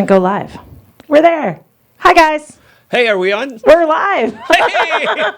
Go live. We're there. Hi, guys. Hey, are we on? We're live. Hey!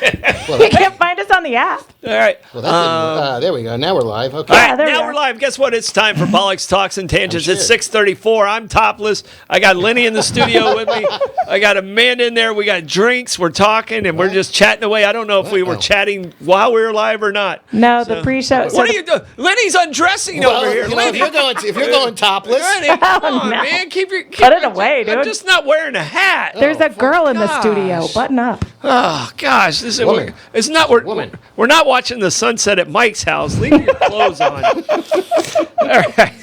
You can't find us on the app. All right. Well, there we go. Now we're live. Okay. All right, there we now are. we're live. Guess what? It's time for Bollox Talks and Tangents. Oh, It's 6:34. I'm topless. I got Lenny in the studio with me. I got Amanda in there. We got drinks. We're talking, and we're just chatting away. I don't know if we were chatting while we were live or not. No, the pre-show. What are you doing? Lenny's undressing over here. You know, Lenny, if you're going topless, Lenny, come on, no. man. Keep Put it away, dude. I'm just not wearing a hat. There's a girl in the gosh. studio. Button up. Oh gosh, this is Woman. it's not we're not watching the sunset at Mike's house. Leave your clothes on. All right.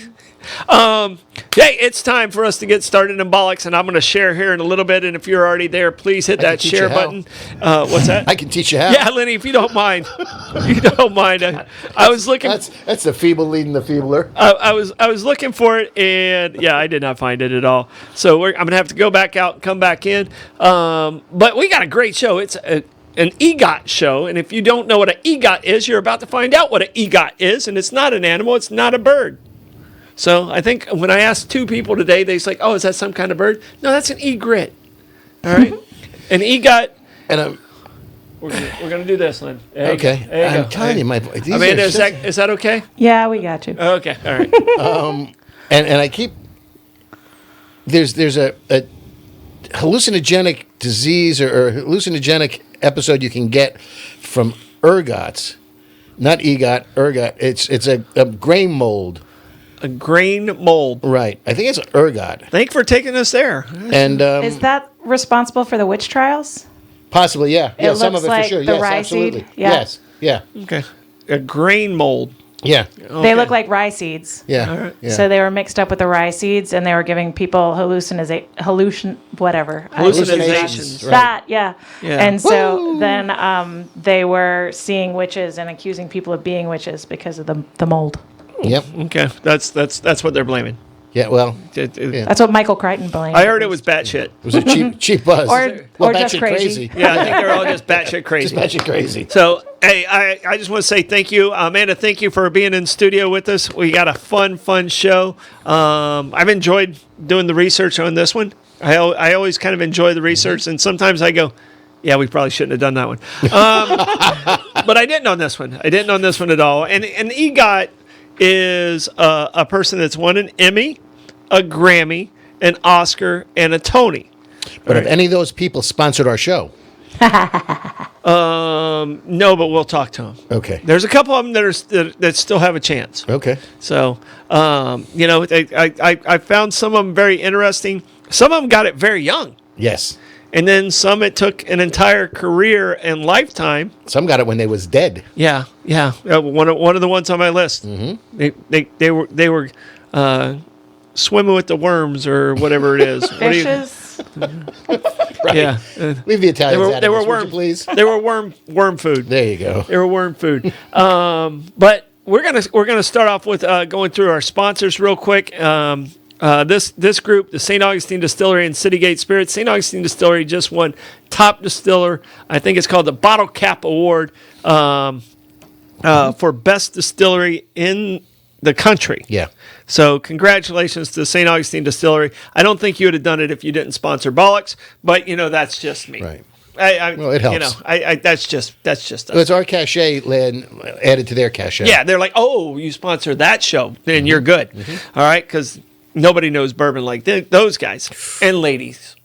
Hey, it's time for us to get started in Bollox, and I'm going to share here in a little bit. And if you're already there, please hit that teach share you how. button. What's that? I can teach you how. Yeah, Lenny, if you don't mind. You don't mind. I was looking. That's the feeble leading the feebler. I was looking for it, and yeah, I did not find it at all. So I'm gonna have to go back out and come back in. But we got a great show. It's an EGOT show, and if you don't know what an EGOT is, you're about to find out what an EGOT is, and it's not an animal. It's not a bird. So I think when I asked two people today, they say, "Oh, is that some kind of bird?" No, that's an egret. All right, an EGOT. And We're gonna do this, Lynn. There okay, you go. There you I'm go. telling you, my boy. Amanda, is that okay? Yeah, we got you. Okay, all right. And I keep there's a hallucinogenic disease or hallucinogenic episode you can get from ergots, not EGOT, ergot. It's a grain mold. A grain mold. Right. I think it's ergot. Thanks for taking us there. And Is that responsible for the witch trials? possibly, yeah. Yeah, some looks of it like for sure. the Yes, rye seed? absolutely. Yeah. Yes. Yeah. Okay. A grain mold. Yeah. They look like rye seeds. Yeah. All right. Yeah. So they were mixed up with the rye seeds, and they were giving people whatever. Hallucinations. Right. That, yeah. Yeah. And so then they were seeing witches and accusing people of being witches because of the mold. Yep. Okay. That's what they're blaming. Yeah. Well, That's what Michael Crichton blamed. I heard it was batshit. it was a cheap buzz. Or just batshit crazy. Yeah, I think they're all just batshit crazy. Just batshit crazy. So, hey, I just want to say thank you. Amanda, thank you for being in studio with us. We got a fun show. I've enjoyed doing the research on this one. I always kind of enjoy the research, and sometimes I go, yeah, we probably shouldn't have done that one. But I didn't on this one. I didn't on this one at all. And EGOT is a person that's won an Emmy, a Grammy, an Oscar, and a Tony. But if any of those people sponsored our show, No, but we'll talk to them. okay. There's a couple of them that still have a chance. Okay. So, I found some of them very interesting. Some of them got it very young. Yes. And then some it took an entire career and lifetime. Some got it when they was dead. Yeah. One of the ones on my list. Mm-hmm. They were swimming with the worms or whatever it is. Fishes. Right. Yeah. Leave the Italians out They of were this, would you worm. please. They were worm food. There you go. They were worm food. But we're gonna start off with going through our sponsors real quick. This group, the St. Augustine Distillery and Citygate Spirits. St. Augustine Distillery just won Top Distiller. I think it's called the Bottle Cap Award for Best Distillery in the country. Yeah. So congratulations to St. Augustine Distillery. I don't think you would have done it if you didn't sponsor Bollox, but that's just me. Right. Well, it helps. That's just us. Well, it's our cachet added to their cachet. Yeah, they're like, oh, you sponsor that show, then you're good. All right, because nobody knows bourbon like those guys and ladies.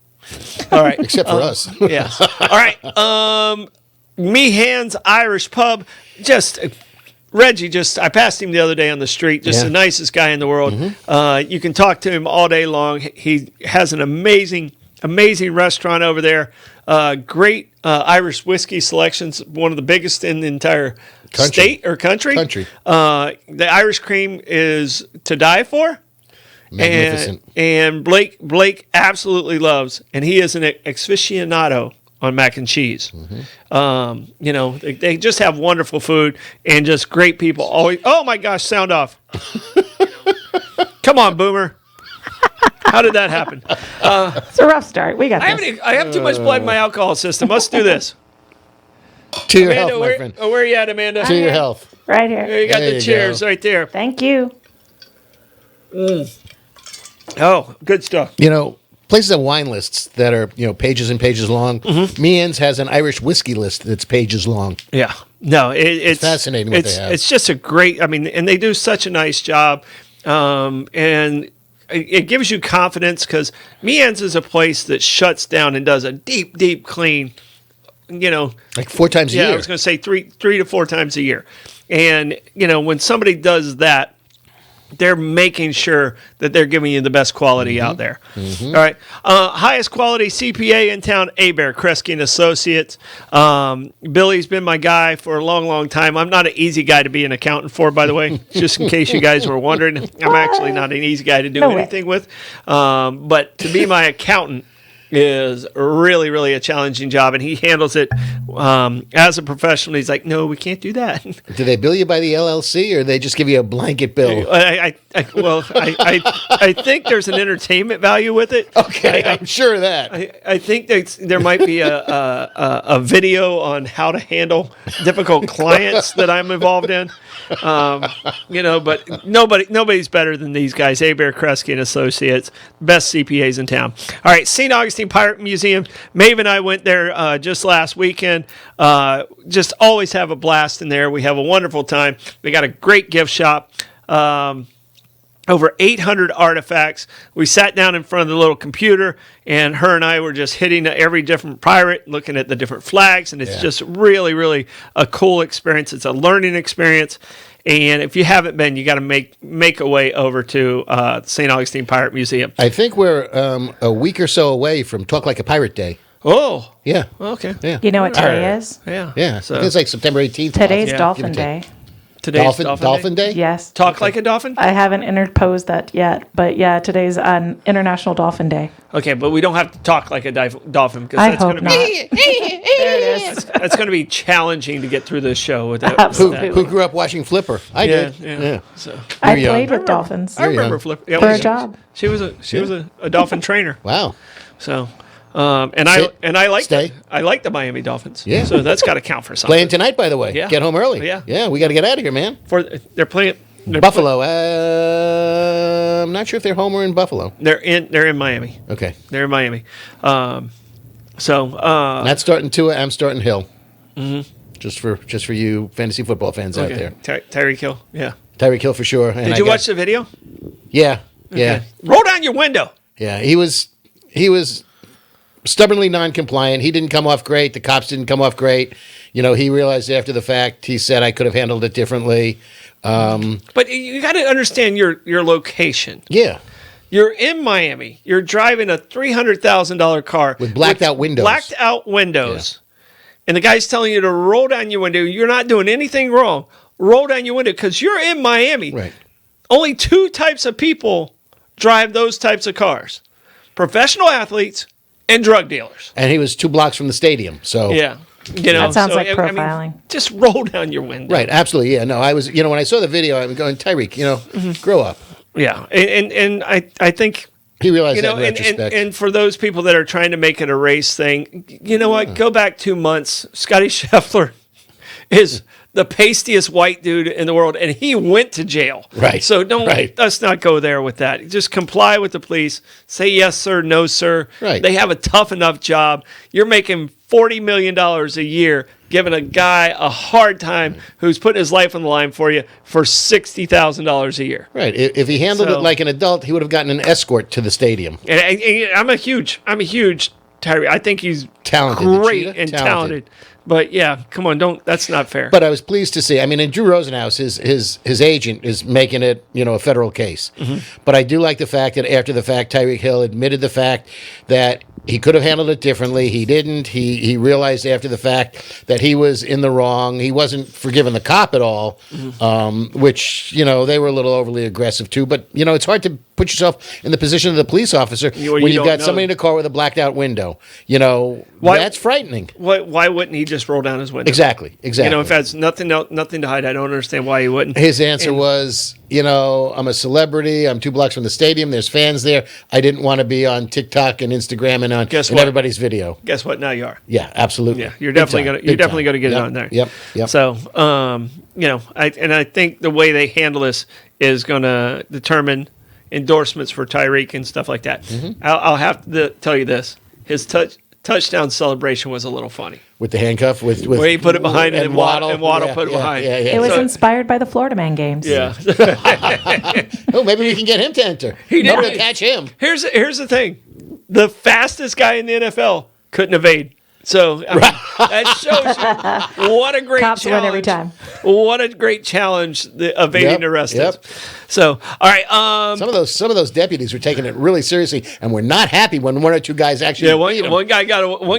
All right, Except for us. yeah. All right. Meehan's Irish Pub. Reggie, I passed him the other day on the street. Just Yeah. the nicest guy in the world. You can talk to him all day long. He has an amazing restaurant over there. Great Irish whiskey selections, one of the biggest in the entire state or country. The Irish cream is to die for. Magnificent. And Blake absolutely loves, and he is an aficionado on mac and cheese. They just have wonderful food and just great people. Always. Oh my gosh, sound off. Come on, Boomer. How did that happen? It's a rough start. We got this. I have too much blood in my alcohol system. Let's do this. To your Amanda, health, my friend. where are you at, Amanda? To your health. Right There here. you got There the you cheers go. right there. Thank you. Oh, good stuff. Places have wine lists that are, pages and pages long. Meehan's has an Irish whiskey list that's pages long. Yeah. No, it's fascinating what they have. It's just a great, and they do such a nice job. And it gives you confidence because Meehan's is a place that shuts down and does a deep, deep clean, Like 4 times a year. I was going to say three to four times a year. And, when somebody does that, they're making sure that they're giving you the best quality out there. All right. Highest quality CPA in town, Bear Kresge and Associates. Billy's been my guy for a long, long time. I'm not an easy guy to be an accountant for, by the way, just in case you guys were wondering. I'm actually not an easy guy to do anything with. But to be my accountant is really, really a challenging job, and he handles it as a professional. He's like, no, we can't do that. Do they bill you by the LLC, or they just give you a blanket bill? I think there's an entertainment value with it. Okay, I'm sure of that. I think there might be a video on how to handle difficult clients that I'm involved in. But nobody's better than these guys. Bear Kresge and Associates, best CPAs in town. All right, St. Augustine Pirate Museum. Maeve and I went there just last weekend. Just always have a blast in there. We have a wonderful time. We got a great gift shop. Over 800 artifacts. We sat down in front of the little computer, and her and I were just hitting every different pirate, looking at the different flags, and it's just really, really a cool experience. It's a learning experience, and if you haven't been, you got to make a way over to St. Augustine Pirate Museum. I think we're a week or so away from Talk Like a Pirate Day. Oh, Yeah. okay. Yeah. You know what today is? Yeah. Yeah. So I think it's like September 18th. Today's Yeah. Dolphin Give or take. Day. today's Dolphin Day? Yes. Talk like a dolphin? I haven't interposed that yet, but yeah, today's on International Dolphin Day. Okay, but we don't have to talk like a dolphin because I that's hope going not. to be There it is. that's going to be challenging to get through this show with that. Absolutely. Who grew up watching Flipper? I Yeah, did. yeah. So I You're played young. with dolphins. I remember young. Flip. Yeah, For a she- job. She was a dolphin trainer. Wow. So, Sit. I like Stay. I like the Miami Dolphins. Yeah. So that's got to count for something. Playing tonight, by the way. Yeah. Get home early. Yeah. Yeah, we got to get out of here, man. They're playing Buffalo. I'm not sure if they're home or in Buffalo. They're in Miami. Okay. They're in Miami. Not starting Tua. I'm starting Hill. Mm-hmm. Just for you fantasy football fans out there. Tyreek Hill. Yeah. Tyreek Hill for sure. And Did you watch the video? Yeah. Yeah. Okay. Roll down your window. Yeah. He was stubbornly non-compliant. He didn't come off great. The cops didn't come off great. He realized after the fact. He said, I could have handled it differently. But you got to understand your location. Yeah. You're in Miami. You're driving a $300,000 car With blacked out windows. Blacked out windows. And the guy's telling you to roll down your window. You're not doing anything wrong. Roll down your window because you're in Miami. Right. Only two types of people drive those types of cars: professional athletes and drug dealers. And he was 2 blocks from the stadium. So Yeah. That sounds like profiling. Just roll down your window. Right, absolutely. Yeah, no, I was, when I saw the video, I was going, Tyreek, grow up. Yeah. And I think, He realized that in and, retrospect. and for those people that are trying to make it a race thing, you know what? Go back 2 months. Scotty Scheffler is the pastiest white dude in the world, and he went to jail. Right. So Right. let's not go there with that. Just comply with the police. Say yes, sir, no, sir. Right. They have a tough enough job. You're making $40 million a year, giving a guy a hard time who's putting his life on the line for you for $60,000 a year. Right. If he handled So- it like an adult, he would have gotten an escort to the stadium. And I'm a huge Tyree. I think he's Talented. The great cheetah? and Talented. talented. But yeah, come on, that's not fair. But I was pleased to see. I mean, and Drew Rosenhaus, his agent, is making it, a federal case. Mm-hmm. But I do like the fact that after the fact, Tyreek Hill admitted the fact that He could have handled it differently. He didn't. He realized after the fact that he was in the wrong. He wasn't forgiving the cop at all, which, they were a little overly aggressive too. But, it's hard to put yourself in the position of the police officer when you've got somebody in a car with a blacked out window. That's frightening. Why wouldn't he just roll down his window? Exactly. If that's nothing to hide, I don't understand why he wouldn't. His answer was, I'm a celebrity. I'm 2 blocks from the stadium. There's fans there. I didn't want to be on TikTok and Instagram and on everybody's video. Guess what? Now you are. Yeah, absolutely. Yeah, you're definitely gonna get it on there. Yep. So, I think the way they handle this is going to determine endorsements for Tyreek and stuff like that. Mm-hmm. I'll have to tell you this: his touchdown celebration was a little funny. With the handcuff, with where he put it behind it and Waddle put it behind. Yeah. It was inspired by the Florida Man games. Yeah. Maybe we can get him to enter. Nobody will catch him. Here's the thing: the fastest guy in the NFL couldn't evade. So that shows you what a great Cops challenge. win every time. What a great challenge the evading the arrest is. So, all right. Some of those deputies were taking it really seriously and were not happy when 1 or 2 guys actually beat him. One guy got away.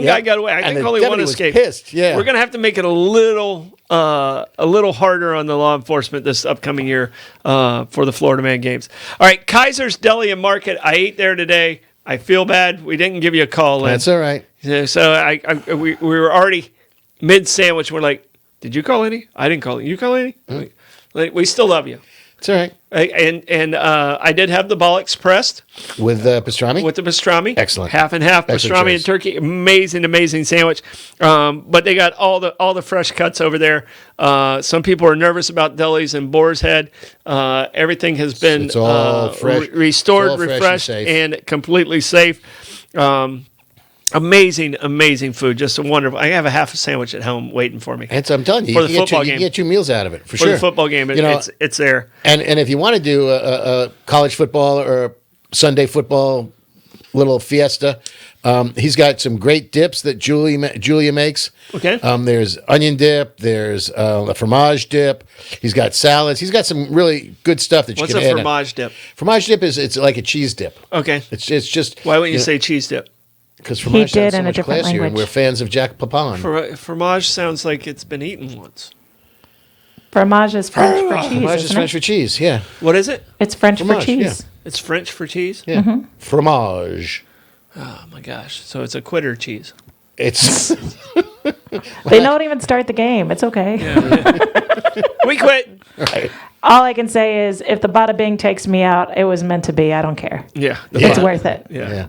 I think only one escaped. Pissed. Yeah. We're gonna have to make it a little harder on the law enforcement this upcoming year for the Florida Man games. All right, Kaiser's Deli and Market. I ate there today. I feel bad we didn't give you a call. That's all right. So we were already mid sandwich. We're like, did you call any? I didn't call any. You call any? We still love you. It's all right. And I did have the Bollox pressed with pastrami. With the pastrami, excellent, half and half pastrami and turkey. Amazing sandwich. But they got all the fresh cuts over there. Some people are nervous about delis and Boar's Head. Everything has been it's all fresh. Restored, all refreshed, and completely safe. Amazing food. Just a wonderful. I have a half a sandwich at home waiting for me. And so I'm telling you, for the football game, you get 2 meals out of it for sure. For the football game, it's there. And if you want to do a college football or a Sunday football little fiesta, he's got some great dips that Julia makes. Okay. There's onion dip. There's a fromage dip. He's got salads. He's got some really good stuff that you can add. What's a fromage dip? Fromage dip it's like a cheese dip. Okay. It's just. Why wouldn't you say cheese dip? Because fromage did sounds so in a much different classier, language. and we're fans of Jack Papon. Fromage sounds like it's been eaten once. Fromage is French for cheese. Fromage is French for cheese, yeah. What is it? It's French Fromage, for cheese. yeah. It's French for cheese? Yeah. Mm-hmm. Fromage. Oh, my gosh. So it's a quitter cheese. It's... They don't even start the game. It's okay. Yeah. We quit. Right. All I can say is if the bada bing takes me out, it was meant to be. I don't care. Yeah. It's worth it. Yeah.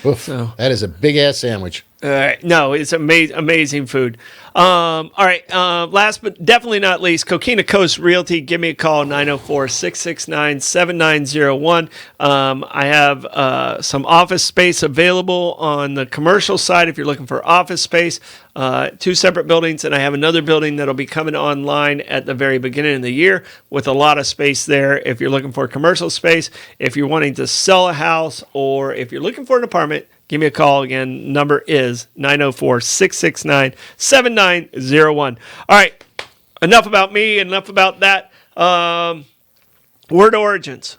Oof, that is a big-ass sandwich. No, it's amazing food. All right. Last but definitely not least, Coquina Coast Realty. Give me a call, 904-669-7901. I have some office space available on the commercial side if you're looking for office space. 2 separate buildings, and I have another building that'll be coming online at the very beginning of the year with a lot of space there if you're looking for commercial space. If you're wanting to sell a house or if you're looking for an apartment, give me a call. Again, number is 904-669-7901. All right, enough about me, enough about that. Word origins.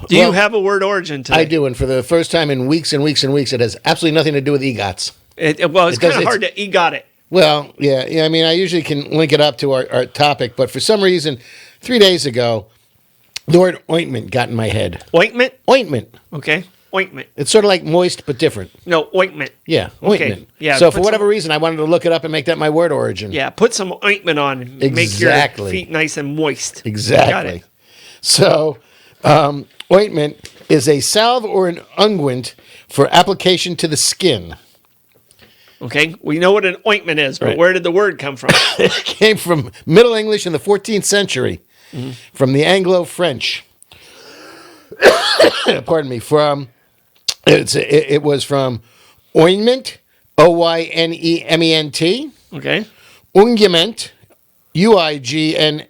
Do you have a word origin today? I do, and for the first time in weeks and weeks and weeks, it has absolutely nothing to do with EGOTS. It's kind of hard to EGOT it. Well, yeah. I mean, I usually can link it up to our topic, but for some reason, 3 days ago, the word ointment got in my head. Ointment? Ointment. Okay. Ointment. It's sort of like moist, but different. No, ointment. Yeah, ointment. Okay. Yeah. So for whatever reason, I wanted to look it up and make that my word origin. Yeah, put some ointment on and make your feet nice and moist. Exactly. Got it. So, ointment is a salve or an unguent for application to the skin. Okay, we know what an ointment is, but Right. where did the word come from? It came from Middle English in the 14th century, from the Anglo-French. Pardon me. It was from ointment, OYNEMENT, Okay. unguent, UIGNEMENT,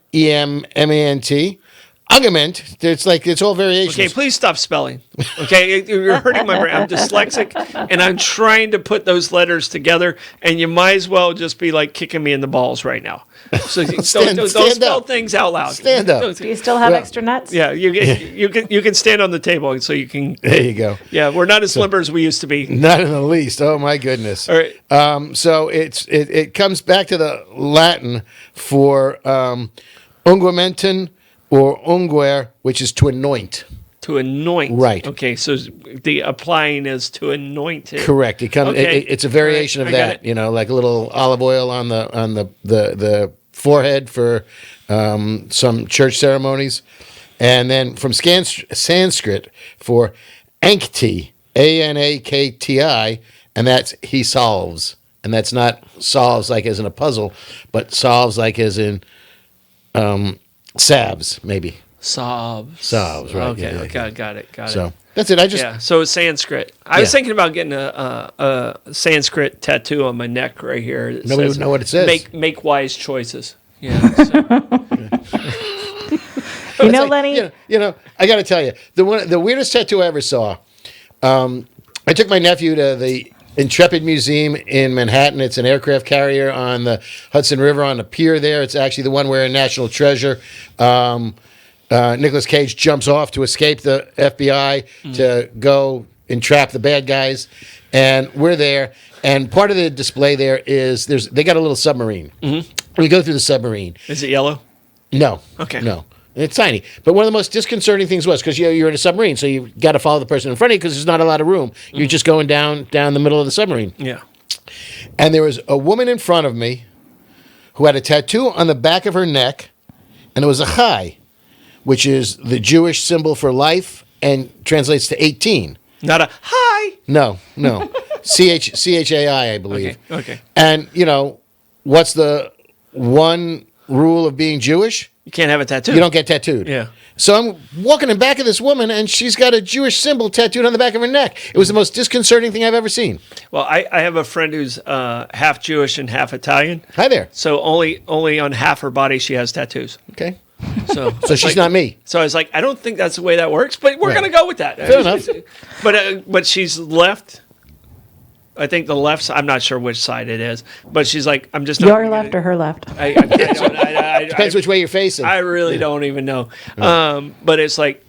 Argument. It's all variations. Okay, please stop spelling. Okay, you're hurting my brain. I'm dyslexic, and I'm trying to put those letters together, and you might as well just be like kicking me in the balls right now. So don't spell up. things out loud. Stand up. Do you still have extra nuts? Yeah, you can stand on the table, so you can. There you go. Yeah, we're not as limber as we used to be. Not in the least. Oh my goodness. All right. So it comes back to the Latin for ungumentum or unguere, which is to anoint. To anoint. Right. Okay, so the applying is to anoint it. Correct. It comes. Okay. It's a variation All right, of I got that. it. You know, like a little olive oil on the forehead for some church ceremonies, and then from Sanskrit for ankti, Anakti, and that's he solves, and that's not solves like as in a puzzle, but solves like as in salves maybe. Sobs, right? Okay, Yeah. got it. So that's it. I just Yeah, so it's Sanskrit. I was thinking about getting a Sanskrit tattoo on my neck right here. That Nobody says, would know what it says. Make wise choices. Yeah. So. You know, Lenny, you know, I got to tell you, the weirdest tattoo I ever saw. I took my nephew to the Intrepid Museum in Manhattan. It's an aircraft carrier on the Hudson River on the pier there. It's actually the one where in National Treasure, Nicolas Cage jumps off to escape the FBI to go entrap the bad guys. And we're there. And part of the display there is they got a little submarine. We go through the submarine. Is it yellow? No. Okay. No. It's tiny. But one of the most disconcerting things was, because you're in a submarine, so you've got to follow the person in front of you because there's not a lot of room. You're just going down the middle of the submarine. Yeah. And there was a woman in front of me who had a tattoo on the back of her neck, and it was a chai, which is the Jewish symbol for life and translates to 18. Not a hi. No. CHAI, I believe. Okay. And, you know, what's the one rule of being Jewish? You can't have a tattoo. You don't get tattooed. Yeah. So I'm walking in back of this woman, and she's got a Jewish symbol tattooed on the back of her neck. It was the most disconcerting thing I've ever seen. Well, I have a friend who's half Jewish and half Italian. Hi there. So only on half her body she has tattoos. Okay. So So she's not me. So I was like, I don't think that's the way that works, but we're Right. gonna go with that. Fair enough. But she's left. I think the left side, I'm not sure which side it is, but she's like, I'm just not your gonna left get it. or her left? Depends which way you're facing. I really don't even know. But it's like,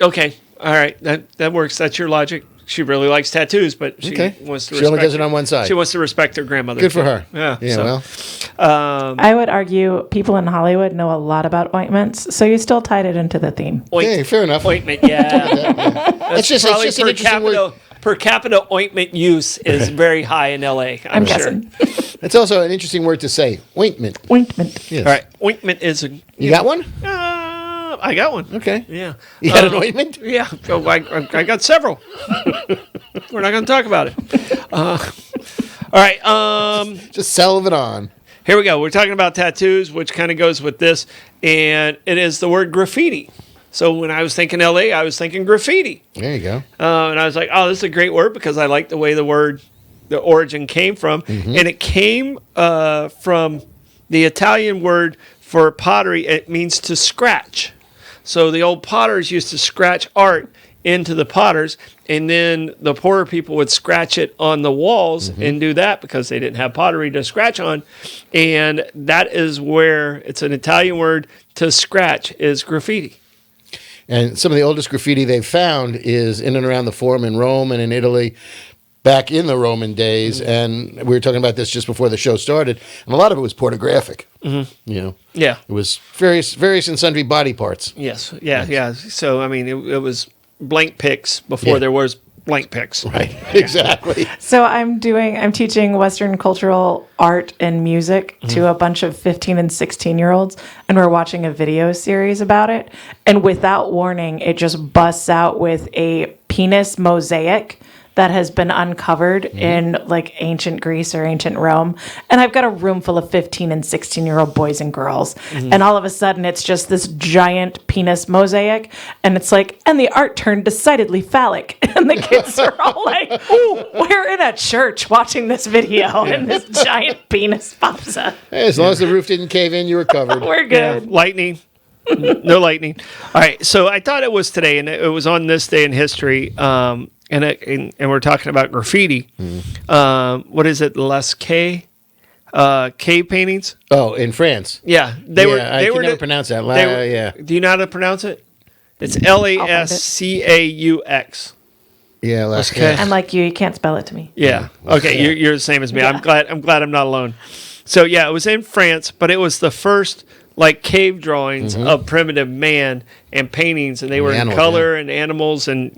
okay, all right, that works. That's your logic. She really likes tattoos, but she wants to. She only respect does it on one side. She wants to respect her grandmother. Good for too. her. Yeah. Yeah. so, Well. I would argue people in Hollywood know a lot about ointments, so you still tied it into the theme. Okay. Fair enough. Ointment, yeah. It's just Probably an interesting word. per capita ointment use is very high in LA. I'm sure. guessing. It's also an interesting word to say. Ointment. Ointment. Yes. All right, ointment is a. You got one? I got one. Okay. Yeah. You got an ointment? Yeah. Oh, I got several. We're not going to talk about it. All right. Just salve it on. Here we go. We're talking about tattoos, which kind of goes with this, and it is the word graffiti. So when I was thinking LA, I was thinking graffiti. There you go. And I was like, oh, this is a great word because I like the way the origin came from. And it came from the Italian word for pottery. It means to scratch. So the old potters used to scratch art into the potters, and then the poorer people would scratch it on the walls and do that because they didn't have pottery to scratch on. And that is where it's an Italian word, to scratch, is graffiti. And some of the oldest graffiti they've found is in and around the Forum in Rome and in Italy back in the Roman days. And we were talking about this just before the show started. And a lot of it was pornographic. You know, Yeah. it was various and sundry body parts. Yes. Yeah. So, I mean, it was blank pics before there was blank pics. Right. Exactly. So I'm teaching Western cultural art and music to a bunch of 15 and 16-year-olds, and we're watching a video series about it. And without warning, it just busts out with a penis mosaic that has been uncovered in like ancient Greece or ancient Rome. And I've got a room full of 15 and 16-year-old boys and girls. And all of a sudden it's just this giant penis mosaic. And it's like, and the art turned decidedly phallic. And the kids are all like, ooh, we're in a church watching this video and this giant penis pops up. Hey, as long as the roof didn't cave in, you were covered. We're Yeah. good. Lightning. No lightning. All right. So I thought it was today, and it was on this day in history. And we're talking about graffiti. What is it? Les K cave paintings. Oh, in France. Yeah, I can never pronounce that. Yeah. Do you know how to pronounce it? It's Lascaux. Yeah, Les Okay. And like you can't spell it to me. Yeah. Okay, you're the same as me. I'm glad I'm not alone. So yeah, it was in France, but it was the first like cave drawings of primitive man and paintings, and they were in color and animals and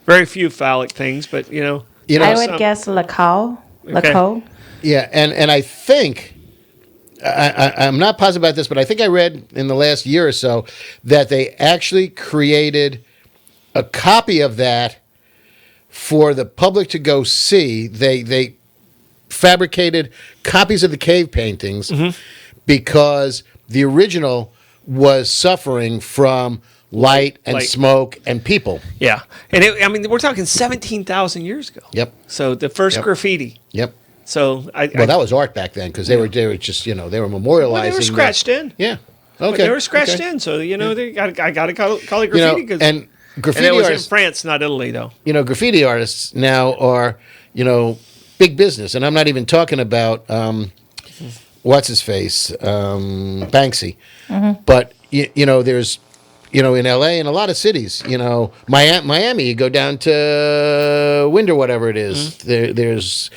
very few phallic things, but I would guess Lacau. Okay. Yeah, and I think I'm not positive about this, but I think I read in the last year or so that they actually created a copy of that for the public to go see. They fabricated copies of the cave paintings because the original was suffering from light and smoke and people. Yeah, and we're talking 17,000 years ago. Yep. So the first graffiti. Yep. So that was art back then because they were just they were memorializing. Well, they were scratched in. Yeah. Okay. They were scratched in, so I got to call it graffiti and graffiti it was artists in France, not Italy, though. Graffiti artists now are big business, and I'm not even talking about what's his face Banksy, but there's in LA and a lot of cities, Miami, you go down to Wind or whatever it is, there's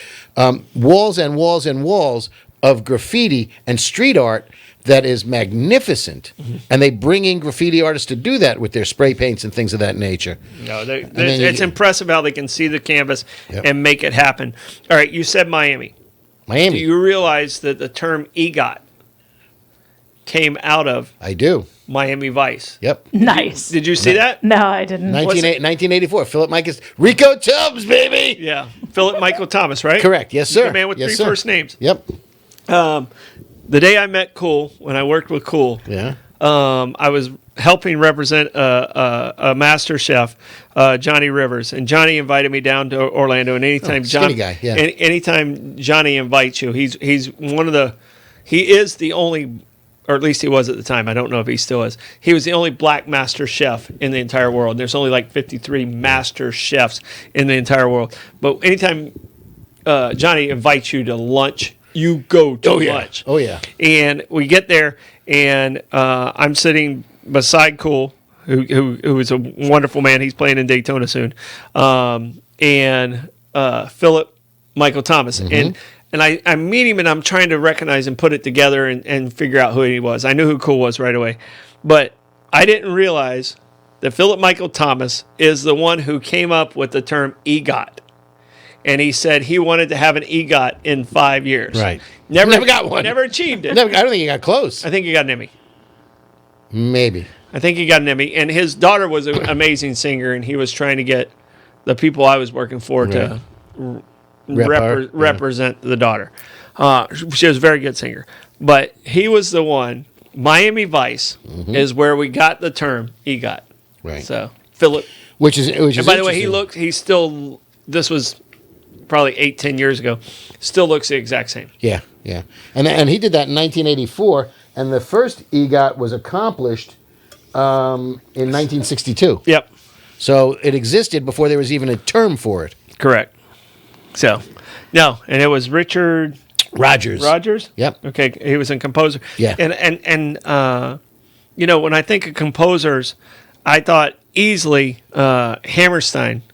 walls and walls and walls of graffiti and street art that is magnificent, and they bring in graffiti artists to do that with their spray paints and things of that nature. No, it's impressive how they can see the canvas and make it happen. All right, you said Miami. Do you realize that the term EGOT came out of I do. Miami Vice? Yep. Nice. Did you see that? No, I didn't. 1984. Philip Micus. Rico Tubbs, baby. Yeah. Philip Michael Thomas, right? Correct. Yes, sir. The man with three first names. Yep. The day I met Cool, when I worked with Cool, I was helping represent a master chef, Johnny Rivers, and Johnny invited me down to Orlando. And anytime anytime Johnny invites you, he is the only, or at least he was at the time. I don't know if he still is. He was the only black master chef in the entire world. There's only like 53 master chefs in the entire world. But anytime Johnny invites you to lunch, you go to lunch. Oh, yeah. And we get there, and I'm sitting beside Cool, who is a wonderful man. He's playing in Daytona soon. And Philip Michael Thomas. And I meet him, and I'm trying to recognize and put it together and figure out who he was. I knew who Cool was right away. But I didn't realize that Philip Michael Thomas is the one who came up with the term EGOT. And he said he wanted to have an EGOT in 5 years. Right. Never got one. Never achieved it. I don't think he got close. I think he got an Emmy. Maybe. I think he got an Emmy. And his daughter was an amazing singer, and he was trying to get the people I was working for to represent the daughter. She was a very good singer. But he was the one. Miami Vice is where we got the term EGOT. Right. So, Philip. Which is and by the way, this was probably 8-10 years ago, still looks the exact same. Yeah. And he did that in 1984, and the first EGOT was accomplished in 1962. Yep. So it existed before there was even a term for it. Correct. So, no, and it was Richard Rogers? Yep. Okay, he was a composer. Yeah. And when I think of composers, I thought easily Hammerstein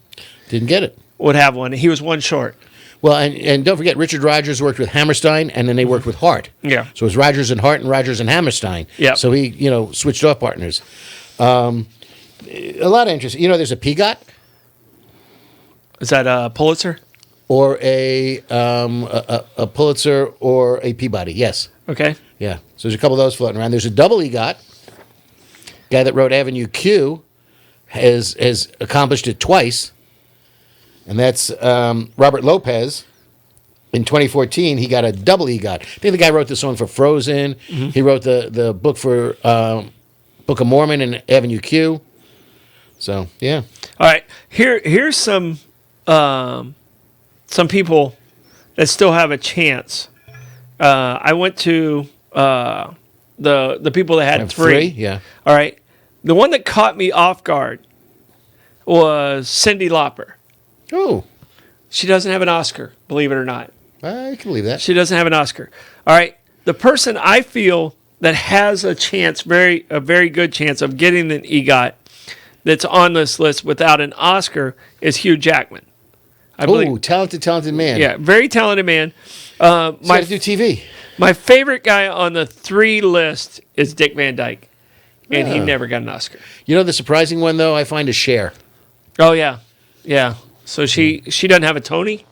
Didn't get it. would have one. He was one short. Well, and don't forget, Richard Rogers worked with Hammerstein, and then they worked with Hart. Yeah. So it was Rogers and Hart and Rogers and Hammerstein. Yeah. So he, switched off partners. A lot of interest. There's a Peagot. Is that a Pulitzer? Or a Pulitzer or a Peabody, yes. Okay. Yeah. So there's a couple of those floating around. There's a double EGOT. Guy that wrote Avenue Q has accomplished it twice. And that's Robert Lopez. In 2014, he got a double EGOT. I think the guy wrote the song for Frozen. He wrote the book for Book of Mormon and Avenue Q. So, yeah. All right. Here's some people that still have a chance. I went to the people that had three. Yeah. All right. The one that caught me off guard was Cyndi Lauper. Oh, She doesn't have an Oscar, believe it or not. I can believe that. She doesn't have an Oscar. All right. The person I feel that has a chance, a very good chance of getting an EGOT that's on this list without an Oscar is Hugh Jackman. Oh, talented man. Yeah, very talented man. He's got to do TV. My favorite guy on the 3 list is Dick Van Dyke, and he Yeah. never got an Oscar. You know the surprising one though, I find is Cher. Oh yeah, yeah. So she doesn't have a Tony.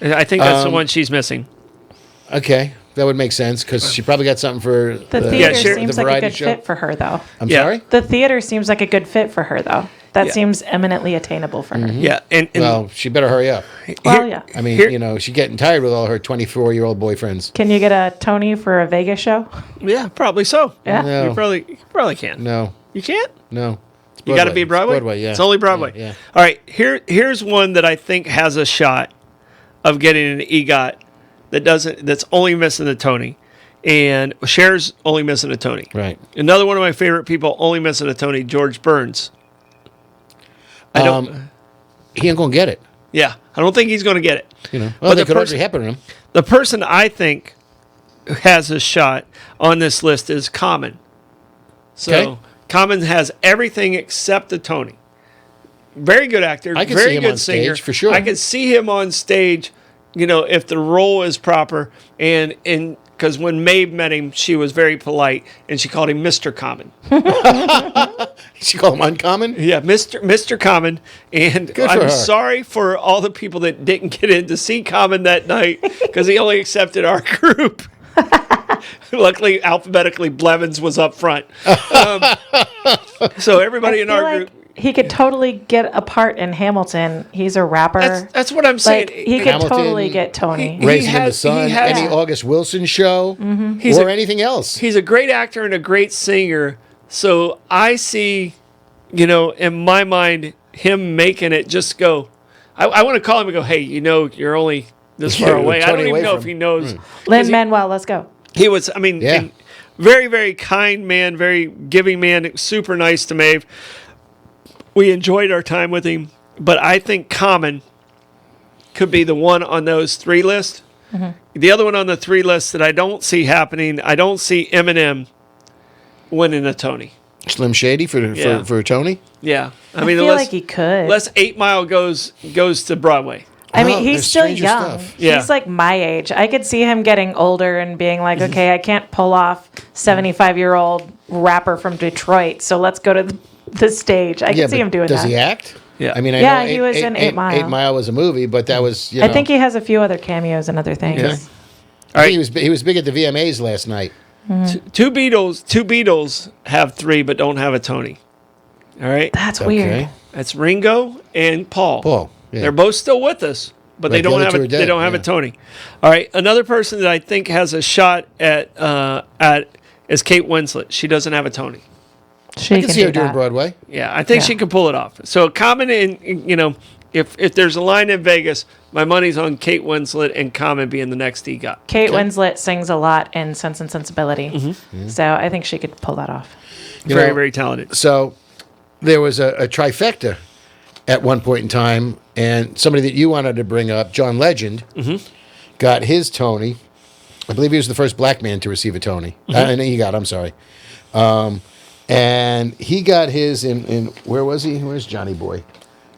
I think that's the one she's missing. Okay, that would make sense because she probably got something for The theater sure. seems the like a variety good show. fit for her, though. I'm Yeah. sorry. The theater seems like a good fit for her, though. That Yeah. seems eminently attainable for her. Yeah, and Well, she better hurry up. Well, yeah. I mean, Here- she's getting tired with all her 24-year-old boyfriends. Can you get a Tony for a Vegas show? yeah, probably so. Yeah. No. You probably can. No, You can't. no. It's You got to be It's Broadway. Broadway, yeah. It's only Broadway. Yeah. All right. Here's one that I think has a shot of getting an EGOT that's only missing a Tony, and Cher's only missing a Tony. Right. Another one of my favorite people only missing a Tony, George Burns. I don't. He ain't gonna get it. Yeah, I don't think he's going to get it. Well, But they the could person- already happen to him. The person I think has a shot on this list is Common. So Okay. Common has everything except a Tony. Very good actor. I could very see him good on singer. stage, for sure. I could see him on stage. If the role is proper, and because when Maeve met him, she was very polite and she called him Mr. Common. She call him uncommon. Yeah, Mr. Common. And Good for I'm her. sorry for all the people that didn't get in to see Common that night because he only accepted our group. Luckily, alphabetically, Blevins was up front. So everybody in I our feel group. like he could totally get a part in Hamilton. He's a rapper. That's what I'm saying. Like, he could Hamilton, totally get Tony. He Raisin in the has- Sun, he has- any August Wilson show, He's or a- anything else. He's a great actor and a great singer. So I see, in my mind, him making it just go. I want to call him and go, hey, you're only this far You're away. I Tony don't away even know from- if he knows. 'Cause Lin-Manuel, let's go. He was, Yeah. and very, very kind man, very giving man, super nice to Maeve. We enjoyed our time with him, but I think Common could be the one on those 3 lists. The other one on the 3 lists that I don't see happening, I don't see Eminem winning a Tony. Slim Shady Yeah. for Tony. Yeah, I feel like he could. unless 8 Mile goes to Broadway. I mean, Well, he's there's still stranger young. stuff. Yeah. He's like my age. I could see him getting older and being like, okay, I can't pull off 75-year-old rapper from Detroit, so let's go to the stage. I could see him doing does that. he act? Yeah. I mean, I Yeah, know he was in 8 Mile. 8 Mile was a movie, but that was I think he has a few other cameos and other things. Yeah. I think he was big at the VMAs last night. Two Beatles have 3 but don't have a Tony. All right, That's weird. Okay. that's Ringo and Paul. Paul. Yeah. They're both still with us, but they Right, the don't other have two a are dead, they don't have a yeah. Tony. All right, another person that I think has a shot at is Kate Winslet. She doesn't have a Tony. She I can see do her doing that. Broadway. Yeah, I think Yeah. she can pull it off. So Common if there's a line in Vegas, my money's on Kate Winslet and Common being the next EGOT. Kate Okay. Winslet sings a lot in Sense and Sensibility, Mm-hmm. so I think she could pull that off. Very, know, very talented. So there was a trifecta at one point in time, and somebody that you wanted to bring up, John Legend, got his Tony. I believe he was the first black man to receive a Tony. And I'm sorry. And he got his in where was he? Where's Johnny Boy?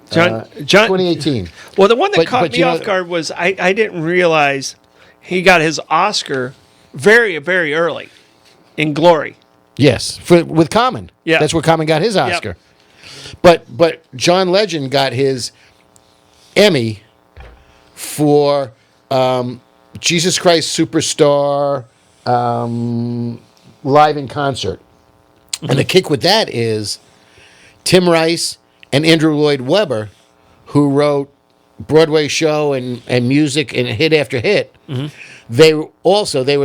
John 2018. Well, the one that But- caught but me you off know- guard was I didn't realize he got his Oscar very, very early in Glory. Yes, with Common. Yeah. That's where Common got his Oscar. But John Legend got his Emmy for Jesus Christ Superstar live in concert. And the kick with that is Tim Rice and Andrew Lloyd Webber, who wrote Broadway show and music and hit after hit. They were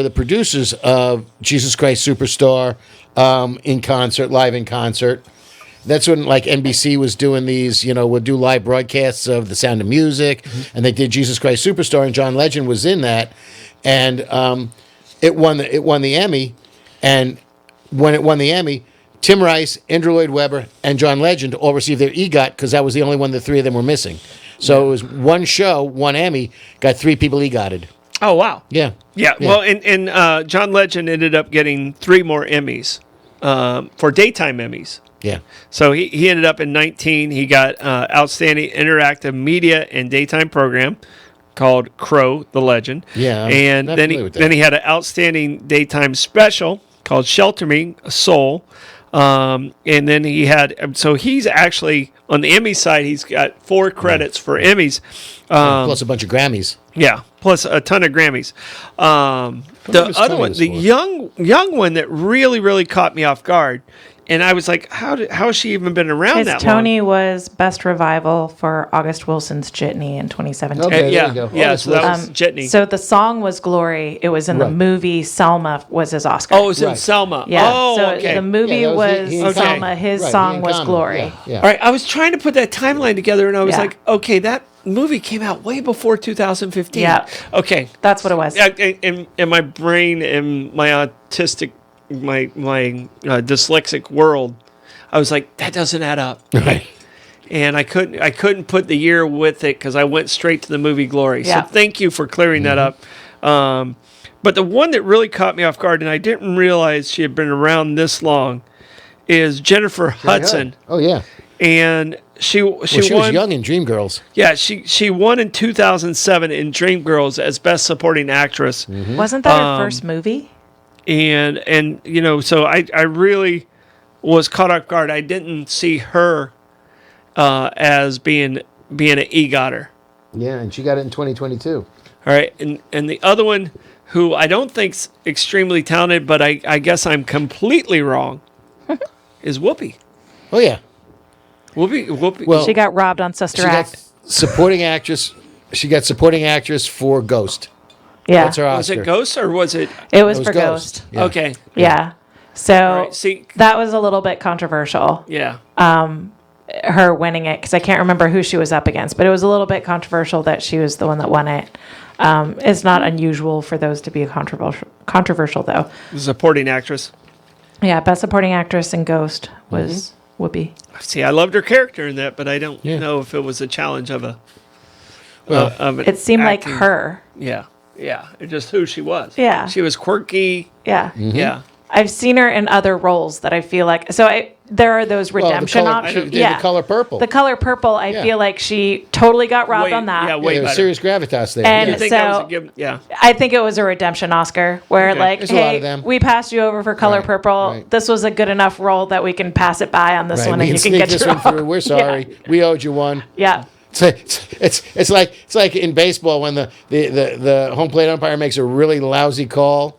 the producers of Jesus Christ Superstar live in concert. That's when like NBC was doing these, would do live broadcasts of The Sound of Music, and they did Jesus Christ Superstar, and John Legend was in that, and it won the Emmy. And when it won the Emmy, Tim Rice, Andrew Lloyd Webber, and John Legend all received their EGOT because that was the only one the three of them were missing. So it was one show, one Emmy, got three people EGOTted. Oh, wow. Yeah. Yeah. Well, and John Legend ended up getting 3 more Emmys for daytime Emmys. Yeah. So he ended up in 19. He got Outstanding Interactive Media and Daytime Program called Crow, the Legend. Yeah, I'm And not then familiar with that. he had an Outstanding Daytime Special called Shelter Me, Soul. And then he had, so he's actually, on the Emmy side, he's got 4 credits for Emmys. Plus a bunch of Grammys. Yeah, plus a ton of Grammys. The was other Tony one, was the for? young one that really caught me off guard, and I was like, how has she even been around His that Tony was Best Revival for August Wilson's Jitney in 2017. Okay. long? there Yeah, you go. yeah. August So that Wilson. was Jitney. So the song was Glory. It was in the Right. movie Selma was his Oscar. Oh, it was in Right. Selma. yeah. Oh, so okay. the movie Yeah, that was he and Selma. Common. His Right, he song and was Common. Glory. Yeah. All right, I was trying to put that timeline together, and I was Yeah. like, okay, that movie came out way before 2015. Yeah. Okay. That's what it was. In my brain and my autistic, my dyslexic world, I was like, that doesn't add up. Right. And I couldn't put the year with it because I went straight to the movie Glory. Yeah. So thank you for clearing that up. But the one that really caught me off guard, and I didn't realize she had been around this long, is Jennifer Hudson. Oh, yeah. And she Well, she won. was young in Dreamgirls. Yeah, she won in 2007 in Dreamgirls as Best Supporting Actress. Wasn't that her first movie? And you know, so I really was caught off guard. I didn't see her as being an EGOTer. Yeah, and she got it in 2022. All right, and the other one who I don't think's extremely talented, but I guess I'm completely wrong, is Whoopi. Oh, yeah. Whoopi. Well, She got robbed on Sister she Act. got supporting actress. She got supporting actress for Ghost. Yeah. That's her was Oscar. it Ghost or was it? It was It was for Ghost. Ghost. Yeah. Okay. Yeah. So Right, see- that was a little bit controversial, Yeah. her winning it, because I can't remember who she was up against, but it was a little bit controversial that she was the one that won it. It's not unusual for those to be controversial though. Supporting actress. Yeah, Best Supporting Actress in Ghost was Whoopi. See, I loved her character in that, but I don't Yeah. know if it was a challenge of a. Well, of an It seemed acting- like her. Yeah, yeah, it's just who she was. Yeah. she was quirky. Yeah. Yeah, I've seen her in other roles that I feel like. There are those redemption options. The Color Purple. The Color Purple, I Yeah. feel like she totally got robbed Way- on that. yeah, yeah, way there was better. serious gravitas there. And I yeah. think that was so- a give. Yeah, I think it was a redemption Oscar where, Okay. like, There's a lot hey, of them. we passed you over for Color Right, Purple. right. This was a good enough role that we can pass it by on this Right, one, we and can you can sneak get this your one through. We're sorry. We owed you one. Yeah. It's like in baseball when the home plate umpire makes a really lousy call,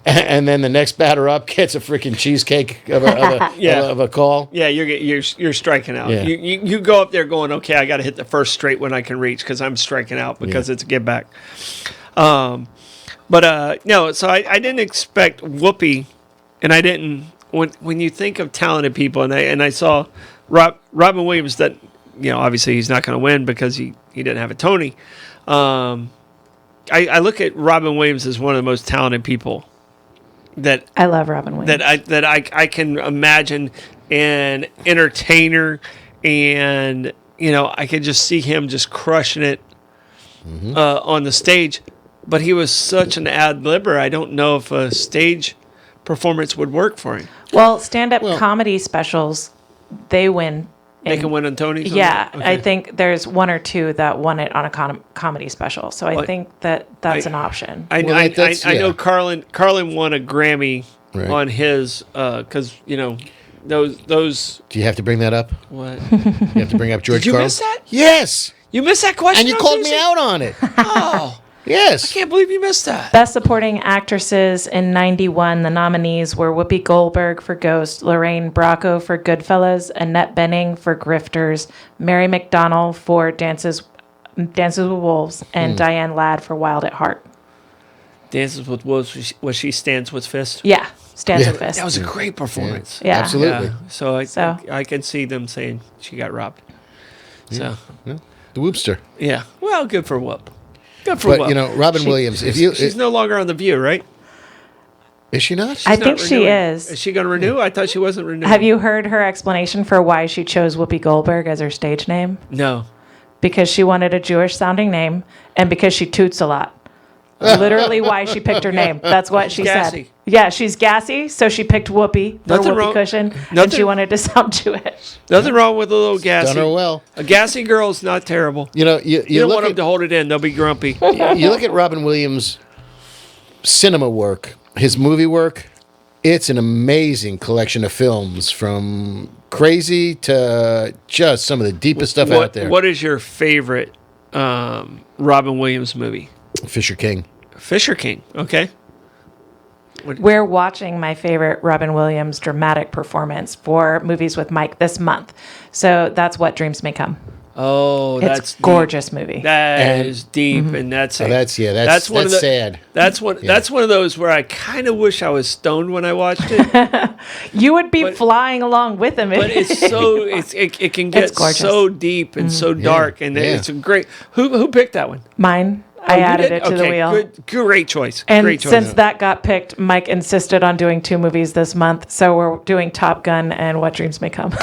and then the next batter up gets a freaking cheesecake of a Yeah. of a call. yeah. You're striking out. Yeah. You go up there going, okay, I got to hit the first straight one I can reach because I'm striking out because it's a give back. But no, so I didn't expect Whoopi, and I didn't when you think of talented people, and I saw Robin Williams that. You know, obviously he's not going to win because he didn't have a Tony. I look at Robin Williams as one of the most talented people that I love Robin Williams. I can imagine, an entertainer, and you know I could just see him just crushing it on the stage. But he was such an ad-libber. I don't know if a stage performance would work for him. Well, stand-up comedy specials, they win. They can win on Tony's. on Yeah, that? Okay. I think there's one or two that won it on a comedy special. So I Well, think that's an option. I Well, that's- know yeah. Carlin won a Grammy Right. on his because you know those Do you have to bring that up? what You have to bring up George did you Carlin? miss that? Yes, You missed that question, and you called me out on it. Oh, Yes. can't believe you missed that. Best Supporting Actresses in 91, the nominees were Whoopi Goldberg for Ghost, Lorraine Bracco for Goodfellas, Annette Bening for Grifters, Mary McDonnell for Dances with Wolves, and Diane Ladd for Wild at Heart. Dances with Wolves was she Stands with Fist? Yeah, Stands Yeah. with Fist. That was a great performance. Yeah. Absolutely. Yeah. So So- I can see them saying she got robbed. So The Whoopster. yeah, well, good for Whoop. Good for But Whoop. you know, Robin Williams. If you she's no longer on the View, right? Is she not? I She's think not she renewing. is. Is she going to renew? I thought she wasn't renewing. Have you heard her explanation for why she chose Whoopi Goldberg as her stage name? No. Because she wanted a Jewish sounding name and because she toots a lot. Literally why she picked her name. That's what she Gassy. said. Yeah, she's gassy, so she picked Whoopi, the Nothing Whoopi wrong- cushion, and nothing- she wanted to sound Jewish. Nothing wrong with a little gassy. Done her well. A gassy girl is not terrible. You know, You you don't look want them at to hold it in. They'll be grumpy. you look at Robin Williams' cinema work, his movie work. It's an amazing collection of films, from crazy to just some of the deepest stuff out there. What is your favorite Robin Williams movie? Fisher King. Fisher King. Okay. We're watching my favorite Robin Williams dramatic performance for Movies with Mike this month. So that's What Dreams May Come. Oh, It's that's a gorgeous movie. That And- is deep, and that's Oh, that's sad. That's one of those where I kind of wish I was stoned when I watched it. You would be flying along with him. But it's so it can get gorgeous. so deep and so dark, and it's a great. Who picked that one? Mine. I Oh, you added did? it to the Okay, wheel. Great choice. And Great choice. since that got picked, Mike insisted on doing 2 movies this month. So we're doing Top Gun and What Dreams May Come.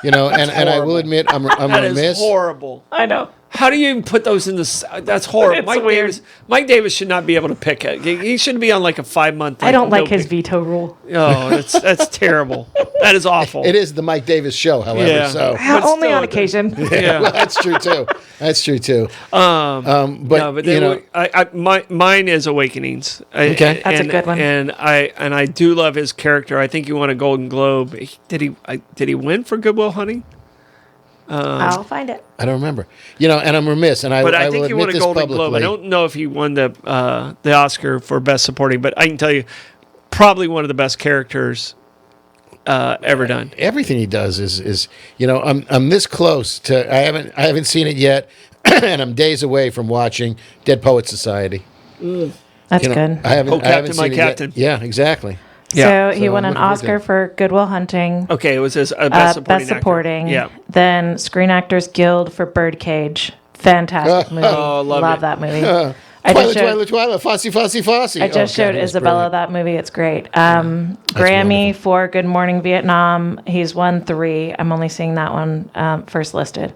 You know, and I will admit, I'm that is remiss. horrible. I know. How do you even put those in the? That's horrible. It's weird. Mike Davis should not be able to pick it. He shouldn't be on like a 5-month. I don't like his veto rule. Oh, that's terrible. That is awful. It is the Mike Davis show, however. Yeah. So Only still, on occasion. Yeah. well, that's true too. That's true too. No, but you know, mine is Awakenings. Okay. That's a good one. And I do love his character. I think he won a Golden Globe. Did he win for Good Will Hunting? I'll find it. I don't remember. You know, and I'm remiss, and I But I I think will he admit won a this Golden publicly. Globe. I don't know if he won the Oscar for Best Supporting, but I can tell you, probably one of the best characters ever done. Everything he does is you know, I'm this close to. I haven't seen it yet, and I'm days away from watching Dead Poets Society. That's You know, good. I haven't. Oh, I haven't Captain, my seen it yet. Captain. Yeah, exactly. Yeah. So he So won I'm an looking forward to Oscar it. for Good Will Hunting. Okay, it was his Best Supporting Best actor. Supporting. Yeah. Then Screen Actors Guild for Birdcage. Fantastic movie. Oh, love it. that movie. I just showed, Twilight, Fosse. I just showed Isabella that movie. It's great. Grammy wonderful. for Good Morning Vietnam. He's won 3. I'm only seeing that one first listed.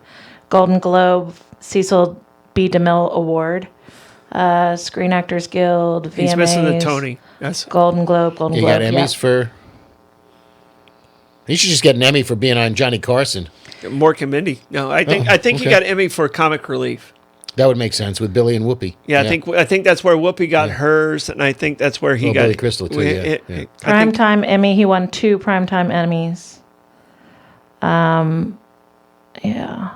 Golden Globe, Cecil B. DeMille Award. Screen Actors Guild, VMAs. He's missing the Tony. That's Golden Globe. You got Emmys for. You should just get an Emmy for being on Johnny Carson. Mork and Mindy. No, I think he okay. got Emmy for comic relief. That would make sense with Billy and Whoopi. Yeah, I think that's where Whoopi got hers, and I think that's where he Oh, got Billy Crystal, too, yeah, yeah. I think, Primetime Emmy. He won 2 Primetime Emmys. Yeah.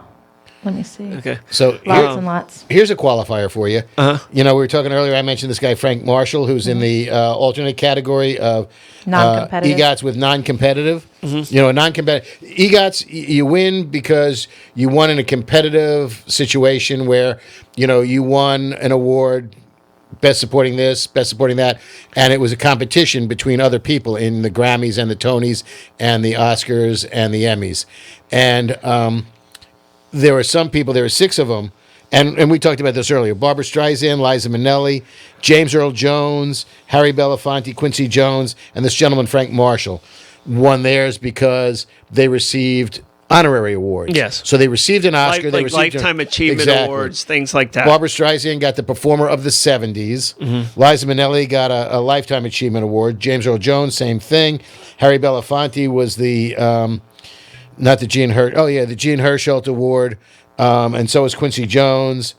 Let me see. okay. So Lots and lots. here's a qualifier for you. Uh-huh. You know, we were talking earlier. I mentioned this guy Frank Marshall, who's in the alternate category of Non-competitive. EGOTS with non-competitive. You know, non-competitive EGOTS. You win because you won in a competitive situation where you won an award. Best supporting this, best supporting that, and it was a competition between other people in the Grammys and the Tonys and the Oscars and the Emmys, and there were some people. There were 6 of them, and we talked about this earlier. Barbara Streisand, Liza Minnelli, James Earl Jones, Harry Belafonte, Quincy Jones, and this gentleman Frank Marshall won theirs because they received honorary awards. Yes. So they received an Oscar. They like received Lifetime Achievement Exactly. Awards, things like that. Barbara Streisand got the Performer of the 70s. Liza Minnelli got a Lifetime Achievement Award. James Earl Jones, same thing. Harry Belafonte was the, not the Gene the Gene Hirschelt Award. And so was Quincy Jones.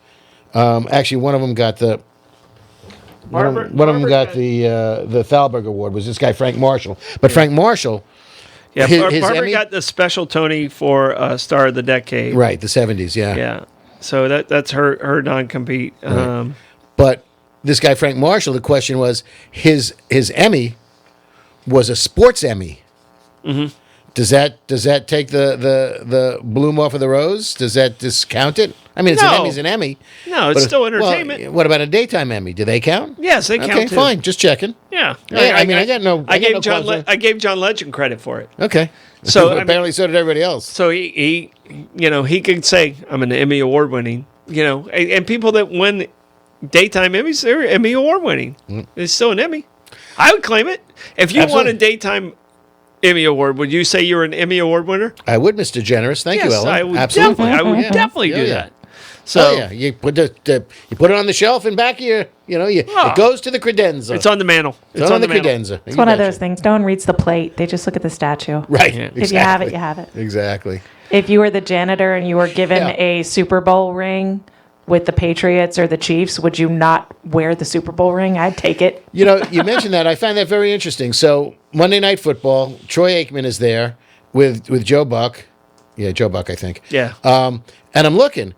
Actually, one of them got the... One of them got the Thalberg Award, was this guy Frank Marshall. But Frank Marshall... Yeah, his Barbara Emmy- got the special Tony for Star of the Decade. Right, the 70s, yeah. Yeah. So that's her non-compete. But this guy Frank Marshall, the question was his Emmy was a sports Emmy. Mm-hmm. Does that take the bloom off of the rose? Does that discount it? I mean, No. an Emmy's an Emmy. No, it's but- still well, entertainment. what about a daytime Emmy? Do they count? Yes, they count Okay, too. fine. Just checking. Yeah. Yeah, I mean, I got no- I got no qualms there. I gave John Legend credit for it. Okay. So, I mean- apparently, so did everybody else. So he he could say I'm an Emmy award winning, and people that win daytime Emmys, they're Emmy award winning. Mm. It's still an Emmy. I would claim it. If you won Absolutely. a daytime Emmy Award, would you say you were an Emmy Award winner? I would, Mr. Generous. Thank you, Ellen. I would Absolutely. definitely, I would Yeah. definitely Yeah, do yeah. that. So Oh, yeah, you put you put it on the shelf and back of your, it goes to the credenza. it's on the mantle. It's on the mantle. credenza. It's one of those things. No one reads the plate. They just look at the statue. Right. Yeah. Exactly. If you have it, you have it. Exactly. If you were the janitor and you were given Yeah. a Super Bowl ring with the Patriots or the Chiefs, would you not wear the Super Bowl ring? I'd take it. You mentioned that. I find that very interesting. So Monday Night Football, Troy Aikman is there with Joe Buck. Yeah, Joe Buck, I think. Yeah. And I'm looking,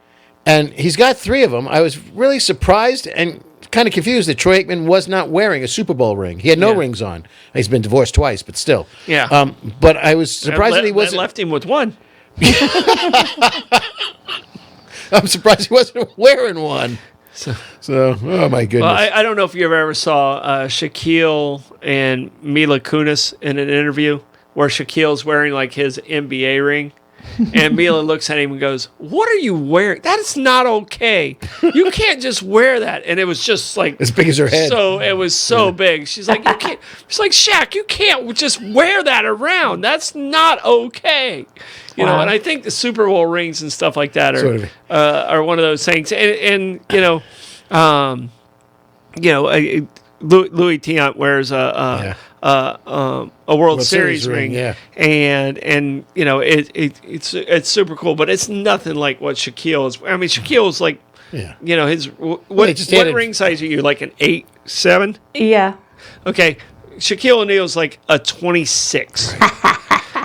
and he's got 3 of them. I was really surprised and kind of confused that Troy Aikman was not wearing a Super Bowl ring. He had no Yeah. rings on. He's been divorced twice, but still. Yeah. But I was surprised that he That wasn't. left him with one. I'm surprised he wasn't wearing one. So, oh my goodness. Well, I don't know if you ever saw Shaquille and Mila Kunis in an interview where Shaquille's wearing like his NBA ring. And Mila looks at him and goes, "What are you wearing? That is not okay. You can't just wear that." And it was just like As big as her head. So it was so big. She's like, "You can't." She's like, "Shaq, you can't just wear that around. That's not okay." You know. Wow. And I think the Super Bowl rings and stuff like that Sort of. are one of those things. And Louis Tiant wears a World Series ring, yeah. and it's super cool, but it's nothing like what Shaquille is. I mean, Shaquille's like, Yeah. his they what just added- ring size are you? Like an 8, 7? Yeah. Okay, Shaquille O'Neal's like a 26.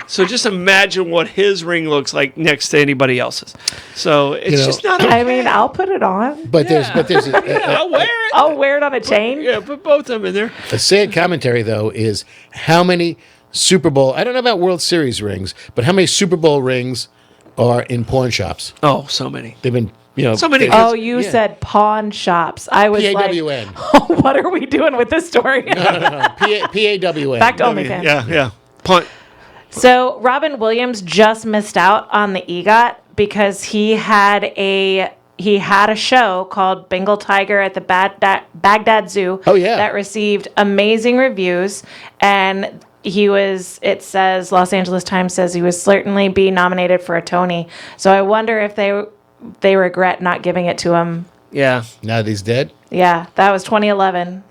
So just imagine what his ring looks like next to anybody else's. So it's just not. I mean, I'll put it on. But there's I'll wear it. I'll wear it on a chain. Yeah, put both of them in there. a sad commentary though is how many Super Bowl. I don't know about World Series rings, but how many Super Bowl rings are in pawn shops? Oh, so many. They've been, So many. Oh, you Yeah. said pawn shops. I was PAWN. like, oh, what are we doing with this story? PAWN. Back to OnlyFans. Yeah. Punt. So Robin Williams just missed out on the EGOT because he had a show called Bengal Tiger at the Baghdad Zoo. Oh, yeah. That received amazing reviews, and it says Los Angeles Times says he was certainly be nominated for a Tony. So I wonder if they regret not giving it to him. Yeah. Now that he's dead. Yeah, that was 2011.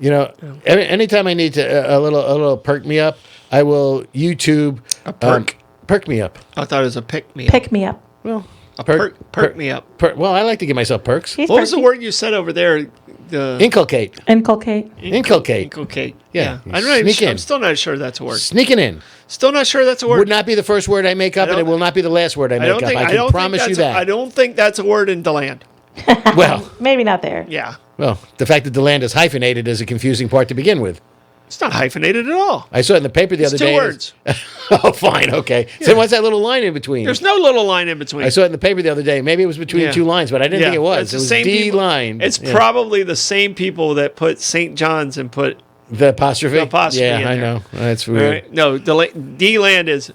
Anytime I need to a little perk me up, I will YouTube A perk? perk me up. I thought it was a pick me. Pick me up. Well, A perk me up. well, I like to give myself perks. He's What was the perky. word you said over there? The Inculcate. Inculcate. Inculcate. Inculcate. Yeah. I don't know. Sneak in. I'm still not sure that's a word. Sneaking in Still not sure that's a word. would not be the first word I make up, and it will not be the last word I make up. I can promise you that. I don't think that's a word in DeLand. Well, Maybe not there. Yeah. the fact that the land is hyphenated is a confusing part to begin with. It's not hyphenated at all. I saw it in the paper the It's other two day. words. Oh, fine, okay. So what's that little line in between? There's no little line in between. I saw it in the paper the other day. Maybe it was between Yeah. two lines, but I didn't think it was. It's It the was same D people- line. It's Yeah. probably the same people that put St. John's and put. The apostrophe. The apostrophe Yeah, in I there. know. That's All weird. right. No, D-land is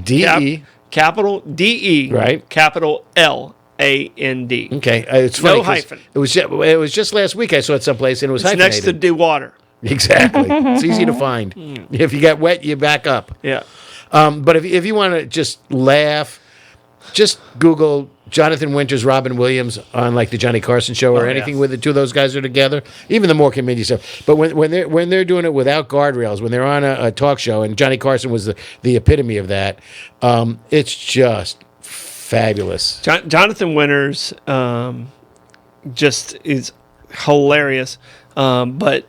D-E. capital D-E. Right. Capital L-A-N-D. Okay, it's No funny 'cause hyphen. It was just last week I saw it someplace and it was It's hyphenated. next to DeWater. Exactly. It's easy to find. If you get wet, you back up. Yeah. But if you want to just laugh, just Google Jonathan Winters, Robin Williams on like the Johnny Carson show or Oh, anything yeah. where the two of those guys are together. Even the more comedic stuff. But when they're doing it without guardrails, when they're on a talk show, and Johnny Carson was the epitome of that, it's just fabulous. Jonathan Winters just is hilarious. But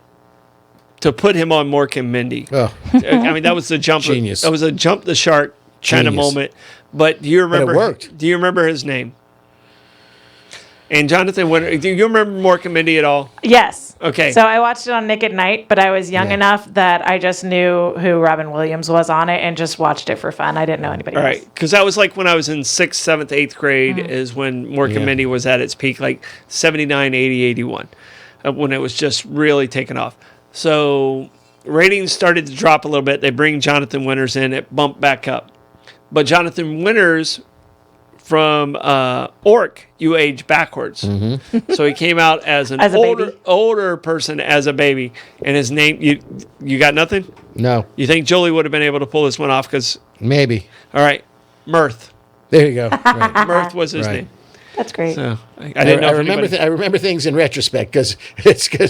to put him on Mork and Mindy, Oh, I mean, that was the jump. Genius. That was a jump the shark kind of Genius. moment. But do you remember? worked. Do you remember his name? And Jonathan Winters. Do you remember Mork and Mindy at all? Yes. Okay. So I watched it on Nick at Night, but I was young Yeah. enough that I just knew who Robin Williams was on it and just watched it for fun. I didn't know anybody All else. right, because that was like when I was in 6th, 7th, 8th grade is when Mork Yeah. and Mindy was at its peak, like 79, 80, 81, when it was just really taking off. So ratings started to drop a little bit. They bring Jonathan Winters in. It bumped back up. But Jonathan Winters, from orc, you age backwards. So he came out as an As a baby? older person as a baby, and his name. You got nothing? No, You think Julie would have been able to pull this one off? Because maybe. all right, Mirth. There you go. Right. Mirth was his Right. name. That's great. So I didn't know. I if remember. anybody- I remember things in retrospect because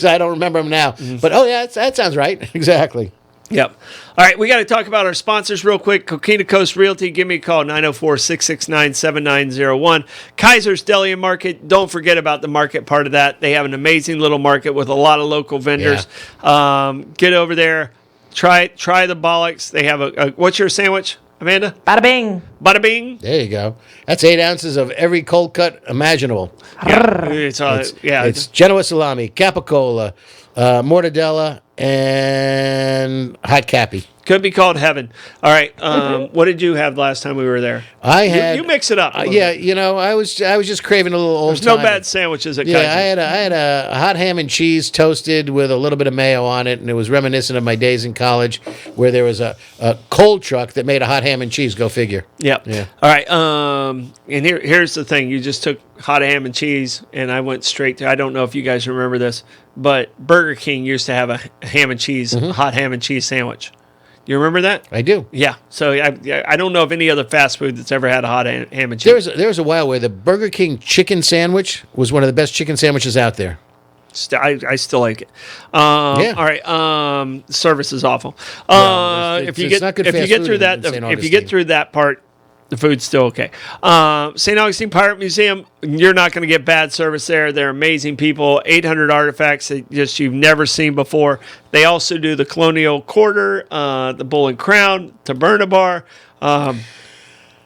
I don't remember them now. But yeah, that sounds right. Exactly. Yep. All right, we got to talk about our sponsors real quick. Coquina Coast Realty, give me a call, 904-669-7901. Kaiser's Deli and Market, don't forget about the market part of that. They have an amazing little market with a lot of local vendors. Get over there, try the Bollox. They have a what's your sandwich, Amanda? Bada bing. Bada bing. There you go. That's 8 ounces of every cold cut imaginable. Yeah, it's It's Genoa salami, capicola, mortadella, and hot cappy. could be called heaven. All right, what did you have last time we were there? I had you mix it up. a little yeah, bit. I was just craving a little old. There's no bad sandwiches at Yeah, Kaiser's. I had a hot ham and cheese toasted with a little bit of mayo on it, and it was reminiscent of my days in college, where there was a cold truck that made a hot ham and cheese. Go figure. Yep. Yeah. All right. And here's the thing. You just took hot ham and cheese, and I went straight to. I don't know if you guys remember this, but Burger King used to have a ham and cheese, hot ham and cheese sandwich. You remember that? I do. Yeah. So I don't know of any other fast food that's ever had a hot ham and cheese. There was a while where the Burger King chicken sandwich was one of the best chicken sandwiches out there. I still like it. Yeah. All right. Service is awful. Well, if you it's get not good if you fast get food through in that St. if you Augustine. get through that part, the food's still okay. St. Augustine Pirate Museum, you're not going to get bad service there. They're amazing people. 800 artifacts that just you've never seen before. They also do the Colonial Quarter, the Bull and Crown, Taberna Bar.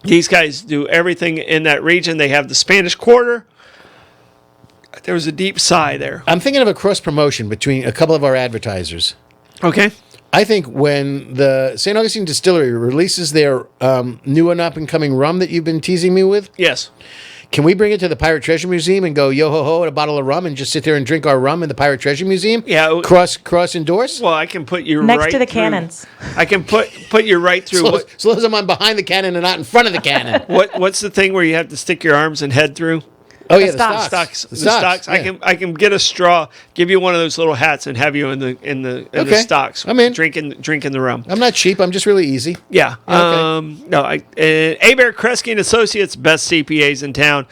These guys do everything in that region. They have the Spanish Quarter. There was a deep sigh there. I'm thinking of a cross promotion between a couple of our advertisers. Okay. I think when the St. Augustine Distillery releases their new and up and coming rum that you've been teasing me with, Yes. can we bring it to the Pirate Treasure Museum and go yo ho ho at a bottle of rum and just sit there and drink our rum in the Pirate Treasure Museum? Yeah. Cross endorse. Well, I can put you Next right to the through- cannons. I can put you right through. So long as I'm on behind the cannon and not in front of the cannon. What's the thing where you have to stick your arms and head through? Oh yeah, the stocks. stocks. The stocks. Yeah. I can get a straw, give you one of those little hats, and have you in the Okay. stocks. I'm in. drinking the rum. I'm not cheap. I'm just really easy. Yeah. Okay. No. Abear Kresge and Associates, best CPAs in town.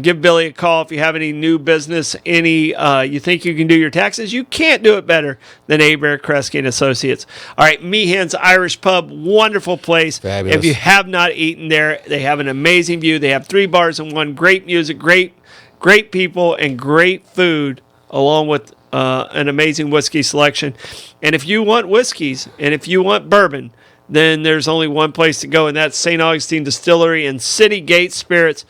Give Billy a call if you have any new business. You think you can do your taxes? You can't do it better than Abear Kresge and Associates. All right, Meehan's Irish Pub, wonderful place. Fabulous. If you have not eaten there, they have an amazing view. They have 3 bars in one. Great music, great people, and great food, along with an amazing whiskey selection. And if you want whiskeys and if you want bourbon, then there's only one place to go, and that's St. Augustine Distillery and City Gate Spirits.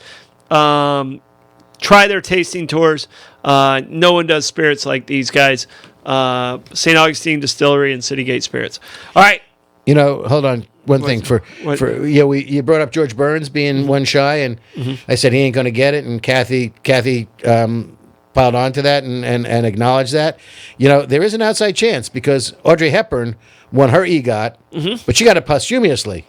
Try their tasting tours. No one does spirits like these guys. St. Augustine Distillery and City Gate Spirits. All right. You know, hold on. One thing what- you brought up George Burns being one shy, and I said he ain't going to get it, and Kathy piled on to that and acknowledged that. You know, there is an outside chance because Audrey Hepburn won her EGOT, but she got it posthumously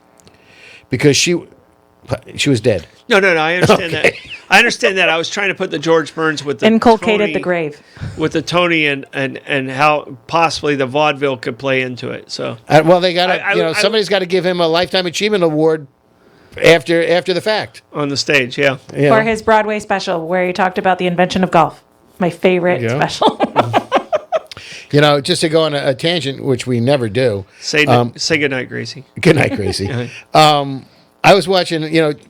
because she was dead. No. I understand that. I understand that. I was trying to put the George Burns with the Inculcated Tony, the grave. with the Tony and how possibly the vaudeville could play into it. So Well, they got I- to, somebody's got to give him a Lifetime Achievement Award after the fact. on the stage, yeah. You know? Or his Broadway special where he talked about the invention of golf. My favorite Yeah. special. You know, just to go on a tangent, which we never do. Say goodnight, Gracie. Good night, Gracie. I was watching,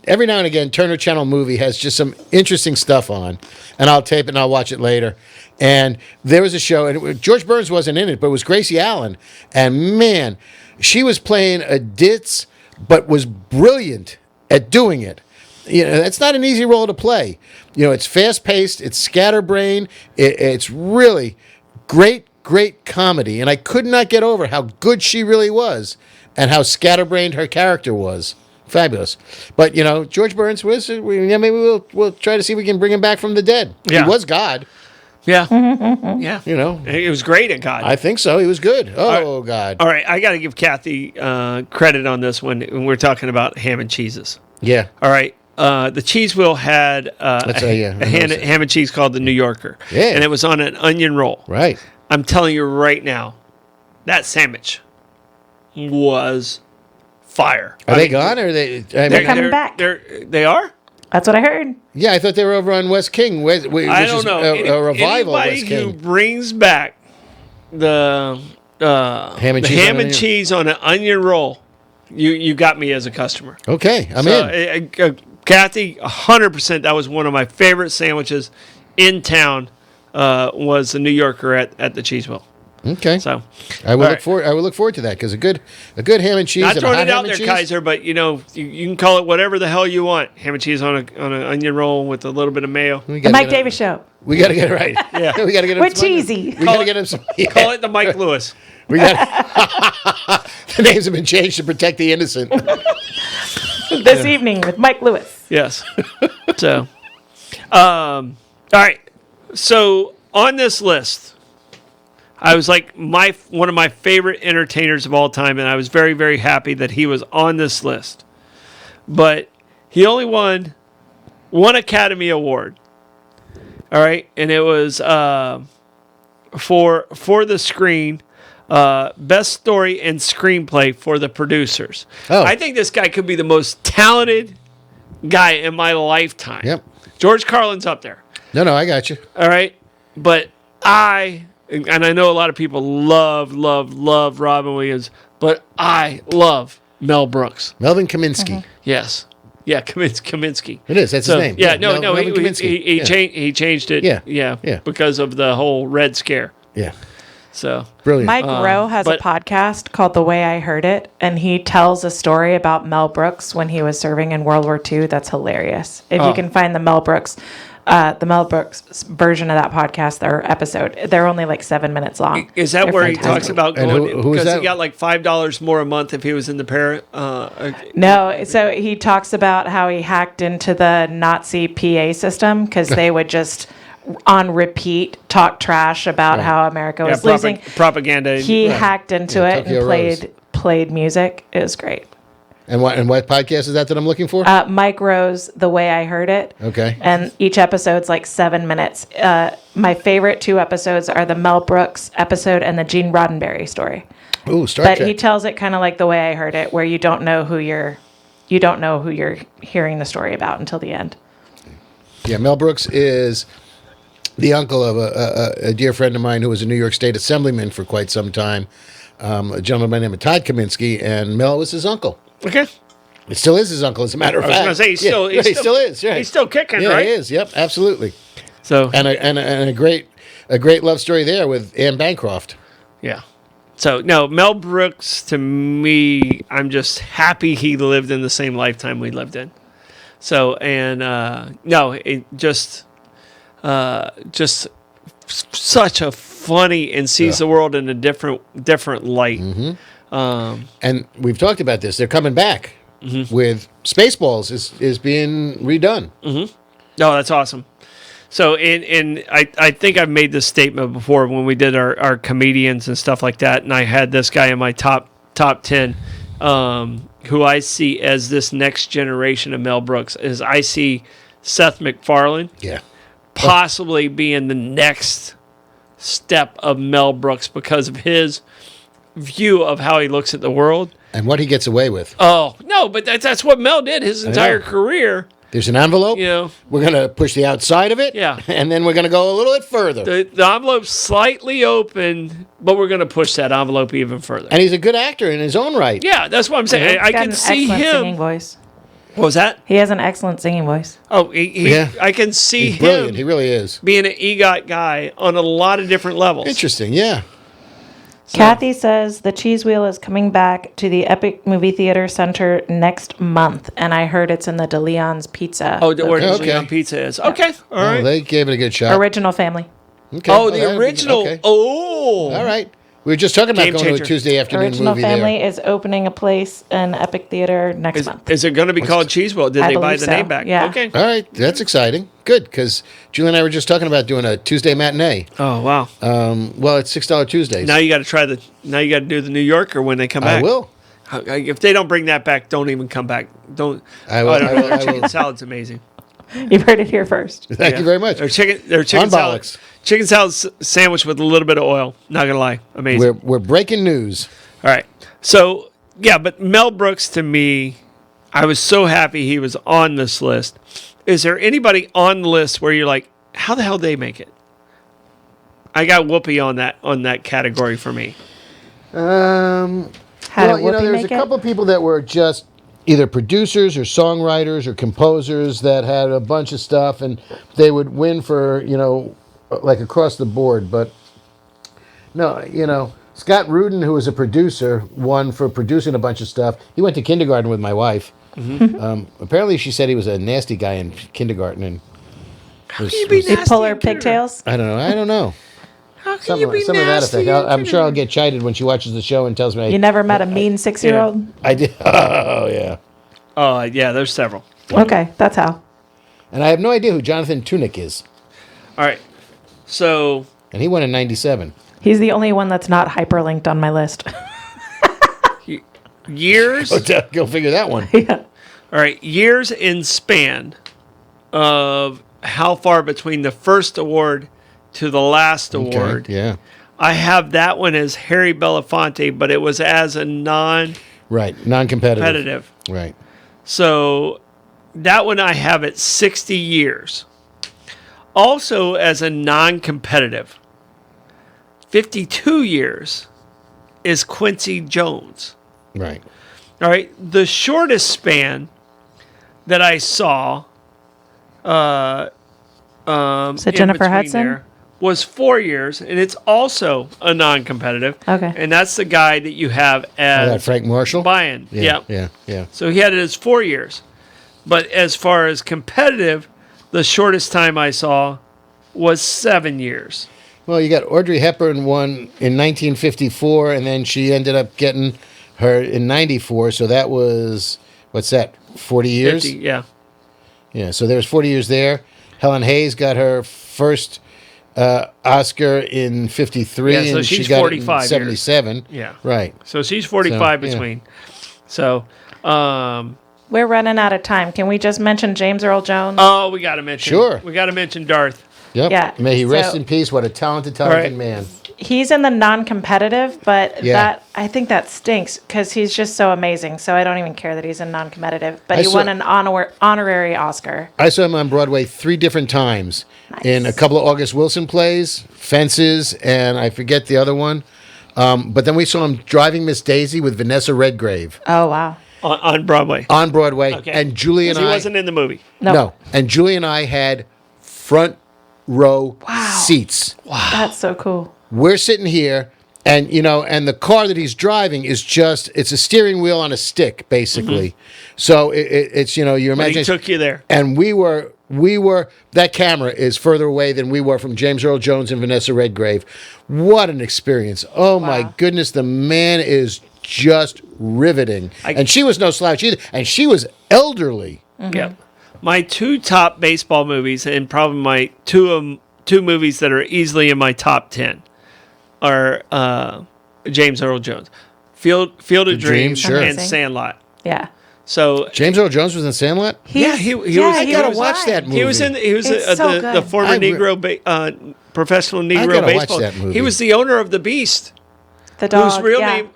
every now and again, Turner Channel Movie has just some interesting stuff on, and I'll tape it and I'll watch it later. And there was a show, and George Burns wasn't in it, but it was Gracie Allen. And man, she was playing a ditz, but was brilliant at doing it. That's not an easy role to play. It's fast-paced, it's scatterbrained, it's really great comedy. And I could not get over how good she really was and how scatterbrained her character was. Fabulous. But, George Burns was, maybe we'll try to see if we can bring him back from the dead. Yeah. He was God. Yeah. Yeah. It was great at God. I think so. He was good. Oh, God. All right, I got to give Kathy credit on this one when we're talking about ham and cheeses. Yeah. All right, the cheese wheel had a ham and cheese called the New Yorker. Yeah. And it was on an onion roll. Right. I'm telling you right now, that sandwich was fire. Are they gone, or are they? They're coming back. They are? That's what I heard. Yeah, I thought they were over on West King. Which I don't is know. A revival of Anybody West who King. brings back the ham and cheese on an onion roll, you got me as a customer. Okay, I'm in. Kathy, 100%. That was one of my favorite sandwiches in town. Was the New Yorker at the Cheese Wheel. Okay, So I will look forward. I will look forward to that because a good ham and cheese. not and throwing a hot it ham out and there, cheese. Kaiser, but you can call it whatever the hell you want. Ham and cheese on an onion roll with a little bit of mayo. We The gotta Mike get it- Davis Show. We got to get it right. Yeah. we got to get him With some onion. cheesy. We got to get him some. Yeah. Call it the Mike Lewis. We got the names have been changed to protect the innocent. This evening with Mike Lewis. Yes. So, all right. So on this list, I was like one of my favorite entertainers of all time, and I was very, very happy that he was on this list. But he only won one Academy Award. All right, and it was for the screen. Best story and screenplay for the producers. Oh. I think this guy could be the most talented guy in my lifetime. Yep. George Carlin's up there. No, I got you. All right. But I know a lot of people love Robin Williams, but I love Mel Brooks. Melvin Kaminsky. Mm-hmm. Yes. Yeah, Kaminsky. It is. That's his name. Yeah, Melvin he Kaminsky. he changed it. Yeah. Yeah. Because of the whole Red Scare. Yeah. So Brilliant. Mike Rowe has a but- podcast called The Way I Heard It, and he tells a story about Mel Brooks when he was serving in World War II. That's hilarious. If you can find the Mel Brooks version of that podcast or episode, they're only like 7 minutes long. Is that They're where he fantastic. talks about And going? who is Because that? he got like $5 more a month if he was in the pair. No, so he talks about how he hacked into the Nazi PA system because they would just on repeat talk trash about how America was losing. Propaganda. He hacked into it Tokyo and played music. It was great. And what podcast is that I'm looking for? Mike Rowe's The Way I Heard It. Okay. And each episode's like 7 minutes. My favorite 2 episodes are the Mel Brooks episode and the Gene Roddenberry story. Ooh, Star But Trek. he tells it kind of like The Way I Heard It, where you don't know who you're hearing the story about until the end. Yeah, Mel Brooks is the uncle of a dear friend of mine who was a New York State assemblyman for quite some time, a gentleman by the name of Todd Kaminsky, and Mel was his uncle. Okay. It still is his uncle, as a matter of I was fact. going to say, he still is. Right. He's still kicking, Yeah, right? he is. Yep, absolutely. So, And a great love story there with Anne Bancroft. yeah. So, no, Mel Brooks, to me, I'm just happy he lived in the same lifetime we lived in. So, and, no, it just such a funny and sees the world in a different light. Mm-hmm. And we've talked about this. They're coming back with Spaceballs is being redone. No, that's awesome. So, and I think I've made this statement before when we did our comedians and stuff like that, and I had this guy in my top 10, who I see as this next generation of Mel Brooks. Is I see Seth MacFarlane Yeah. possibly being the next step of Mel Brooks because of his view of how he looks at the world. And what he gets away with. Oh, no, but that's what Mel did his entire career. There's an envelope. You know. We're going to push the outside of it. Yeah. And then we're going to go a little bit further. The envelope's slightly open, but we're going to push that envelope even further. And he's a good actor in his own right. Yeah, that's what I'm saying. I He's got can an see excellent singing him. voice. What was that? He has an excellent singing voice. Oh, Yeah. I can see He's him brilliant. He really is. being an EGOT guy on a lot of different levels. Interesting. Yeah. Kathy says the Cheese Wheel is coming back to the Epic Movie Theater Center next month, and I heard it's in the DeLeon's Pizza. Oh, where the Okay. Leon Pizza is. Okay, all Well, right. they gave it a good shot. Original Family. Okay. Oh, Well, the that'd be- original. okay. Oh. All right. We were just talking about Game going to changer. a Tuesday afternoon Original movie Family there. is opening a place in Epic Theater next month. Is it going to be called Cheese Wheel? Did I they buy believe the so, name back? yeah. Okay. All right. That's exciting. Good, because Julie and I were just talking about doing a Tuesday matinee. Oh, wow. Well, it's $6 Tuesdays. Now you got to do the New Yorker when they come back. I will. If they don't bring that back, don't even come back. Don't. I will- I don't I know. will- Their I chicken will. salad's amazing. You've heard it here first. Thank you very much. Their chicken On salad. Bollox. Chicken salad sandwich with a little bit of oil. Not gonna lie, amazing. We're breaking news. All right. So, yeah, but Mel Brooks, to me, I was so happy he was on this list. Is there anybody on the list where you're like, how the hell did they make it? I got Whoopi on that category for me. How did Whoopi there's make a it? couple of people that were just either producers or songwriters or composers that had a bunch of stuff, and they would win for, like across the board. But no, Scott Rudin, who was a producer, won for producing a bunch of stuff. He went to kindergarten with my wife. Apparently, she said he was a nasty guy in kindergarten. And How can you be They nasty pull her in kindergarten? pigtails. I don't know. How can Some you be of that nasty effect. in I'm sure I'll kindergarten? get chided when she watches the show and tells me. You never met a mean 6-year-old? I did. Oh, yeah. Oh, yeah, there's several. Okay, that's how. And I have no idea who Jonathan Tunick is. All right. So, And he won in 97. He's the only one that's not hyperlinked on my list. years. Go figure that one. Yeah. All right, years in span of how far between the first award to the last award. Okay, yeah. I have that one as Harry Belafonte, but it was as a non-competitive. Right. Non-competitive. Right. So that one I have at 60 years. Also as a non-competitive, 52 years is Quincy Jones. Right. All right. The shortest span that I saw Is it in Jennifer between Hudson? there was 4 years, and it's also a non-competitive. Okay. And that's the guy that you have as that Frank Marshall? Bayern. Yeah. Yeah. Yeah. So he had it as 4 years. But as far as competitive, the shortest time I saw was 7 years. Well, you got Audrey Hepburn won in 1954, and then she ended up getting her in 94. So that was, what's that, 40 years? 50, yeah. Yeah, so there was 40 years there. Helen Hayes got her first Oscar in 53, Yeah, so and she she's got 45 it in years. 77. Yeah. Right. So she's 45 So, yeah. between. So, We're running out of time. Can we just mention James Earl Jones? oh, we got to mention. Sure. We got to mention Darth. Yep. Yeah, May he rest so- in peace. What a talented right. man. He's in the non-competitive, but Yeah. I think that stinks because he's just so amazing. So I don't even care that he's in non-competitive. But I he saw- won an honorary Oscar. I saw him on Broadway 3 different times in a couple of August Wilson plays, Fences, and I forget the other one. But then we saw him driving Miss Daisy with Vanessa Redgrave Oh wow! On Broadway. on Broadway, Okay. and Julie and he I wasn't in the movie. No, and Julie and I had front row Wow. seats. that's so cool. We're sitting here, and and the car that he's driving is it's a steering wheel on a stick, basically. So it's your But he imagination. took you there. And we were that camera is further away than we were from James Earl Jones and Vanessa Redgrave. What an experience. Oh my Wow. goodness, the man is just riveting. I- And she was no slouch either. And she was elderly. Yeah. My 2 top baseball movies, and probably my two movies that are easily in my top 10, are James Earl Jones, Field of Dreams, sure. and Amazing. Sandlot. Yeah. So James Earl Jones was in Sandlot? Yeah, he was- I gotta was- watch that movie. he was It's so the good. former professional Negro gotta watch baseball. that movie. He was the owner of the Beast, The dog.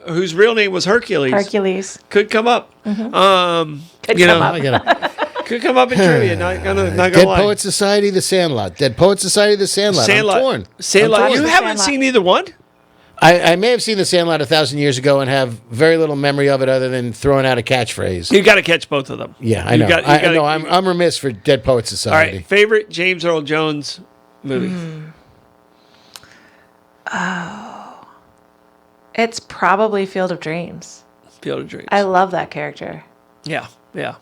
whose real name was Hercules. Hercules. Could come up. Could You come know, up. I gotta, could come up in trivia. Not gonna Dead lie. Poets Society, The Sandlot. Dead Poets Society, The Sandlot. Sandlot. I'm torn. Sandlot. I'm You torn. haven't Sandlot. seen either one? I may have seen The Sandlot 1,000 years ago and have very little memory of it other than throwing out a catchphrase. You got to catch both of them. Yeah, I You know. got- you I gotta- know. I'm remiss for Dead Poets All Society. right. Favorite James Earl Jones movie? It's probably Field of Dreams. Field of Dreams. I love that character. Yeah. Yeah.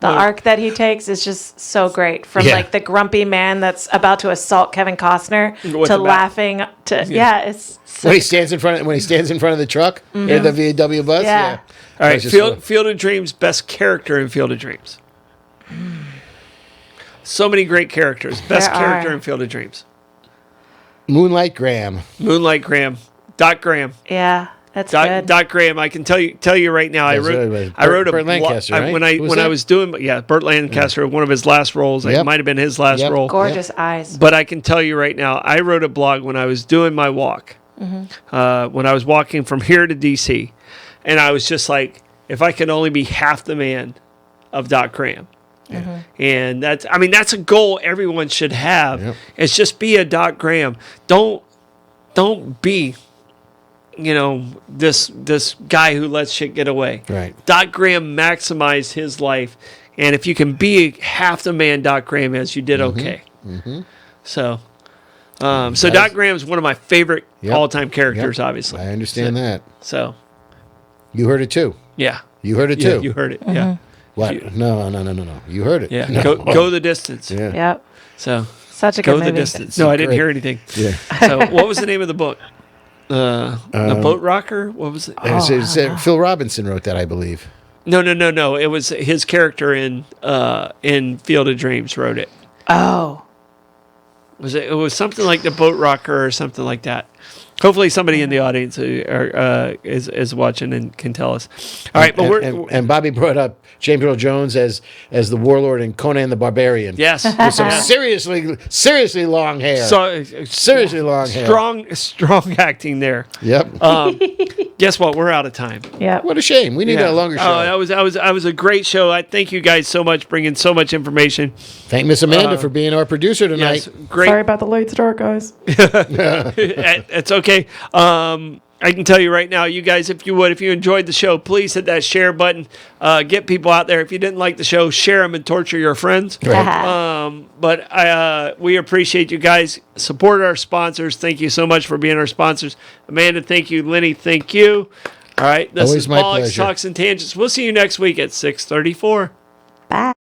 The Well- arc that he takes is just so great. From Yeah. like the grumpy man that's about to assault Kevin Costner With to the bat. laughing to it's so, When he stands in front of the truck or the VW bus. Yeah. All That right. was just fun. Field of Dreams. Best character in Field of Dreams. So many great characters. Best There character are. in Field of Dreams. Moonlight Graham. Moonlight Graham. Doc Graham. yeah. That's good. Doc Graham, I can tell you right now. I wrote a Burt Lancaster, right? when I was doing Burt Lancaster, one of his last roles. It might have been his last role. Gorgeous eyes. But I can tell you right now, I wrote a blog when I was doing my walk, when I was walking from here to DC, and I was just like, if I could only be half the man of Doc Graham. And that's a goal everyone should have. Yep. It's just be a Doc Graham. Don't be, this guy who lets shit get away. Right. Doc Graham maximized his life, and if you can be half the man Doc Graham is, you did okay. So Doc Graham's one of my favorite all-time characters. Obviously, I understand that. So you heard it too. Yeah, you heard it too. You heard it. Yeah. What? No. You heard it. Yeah. No. Go the distance. Yeah. Yep. So such a good movie. Go the distance. No, I didn't hear anything. Yeah. So what was the name of the book? The Boat Rocker? What was it? Phil Robinson wrote that, I believe. No. It was his character in Field of Dreams wrote it. Oh. It was something like the Boat Rocker or something like that. Hopefully somebody in the audience is watching and can tell us. All right, but and Bobby brought up James Earl Jones as the warlord in Conan the Barbarian. Yes, with some seriously long hair. Seriously long hair. Strong acting there. Yep. Guess what? We're out of time. Yeah. What a shame. We need a longer show. That was a great show. I thank you guys so much, bringing so much information. Thank Miss Amanda for being our producer tonight. Yes, great. Sorry about the late start, guys. It's okay. I can tell you right now, you guys, if you enjoyed the show, please hit that share button. Get people out there. If you didn't like the show, share them and torture your friends. Right. But we appreciate you guys. Support our sponsors. Thank you so much for being our sponsors. Amanda, thank you. Lenny, thank you. All right. This Always is my Bollox pleasure. Talks and Tangents. We'll see you next week at 6:34. Bye.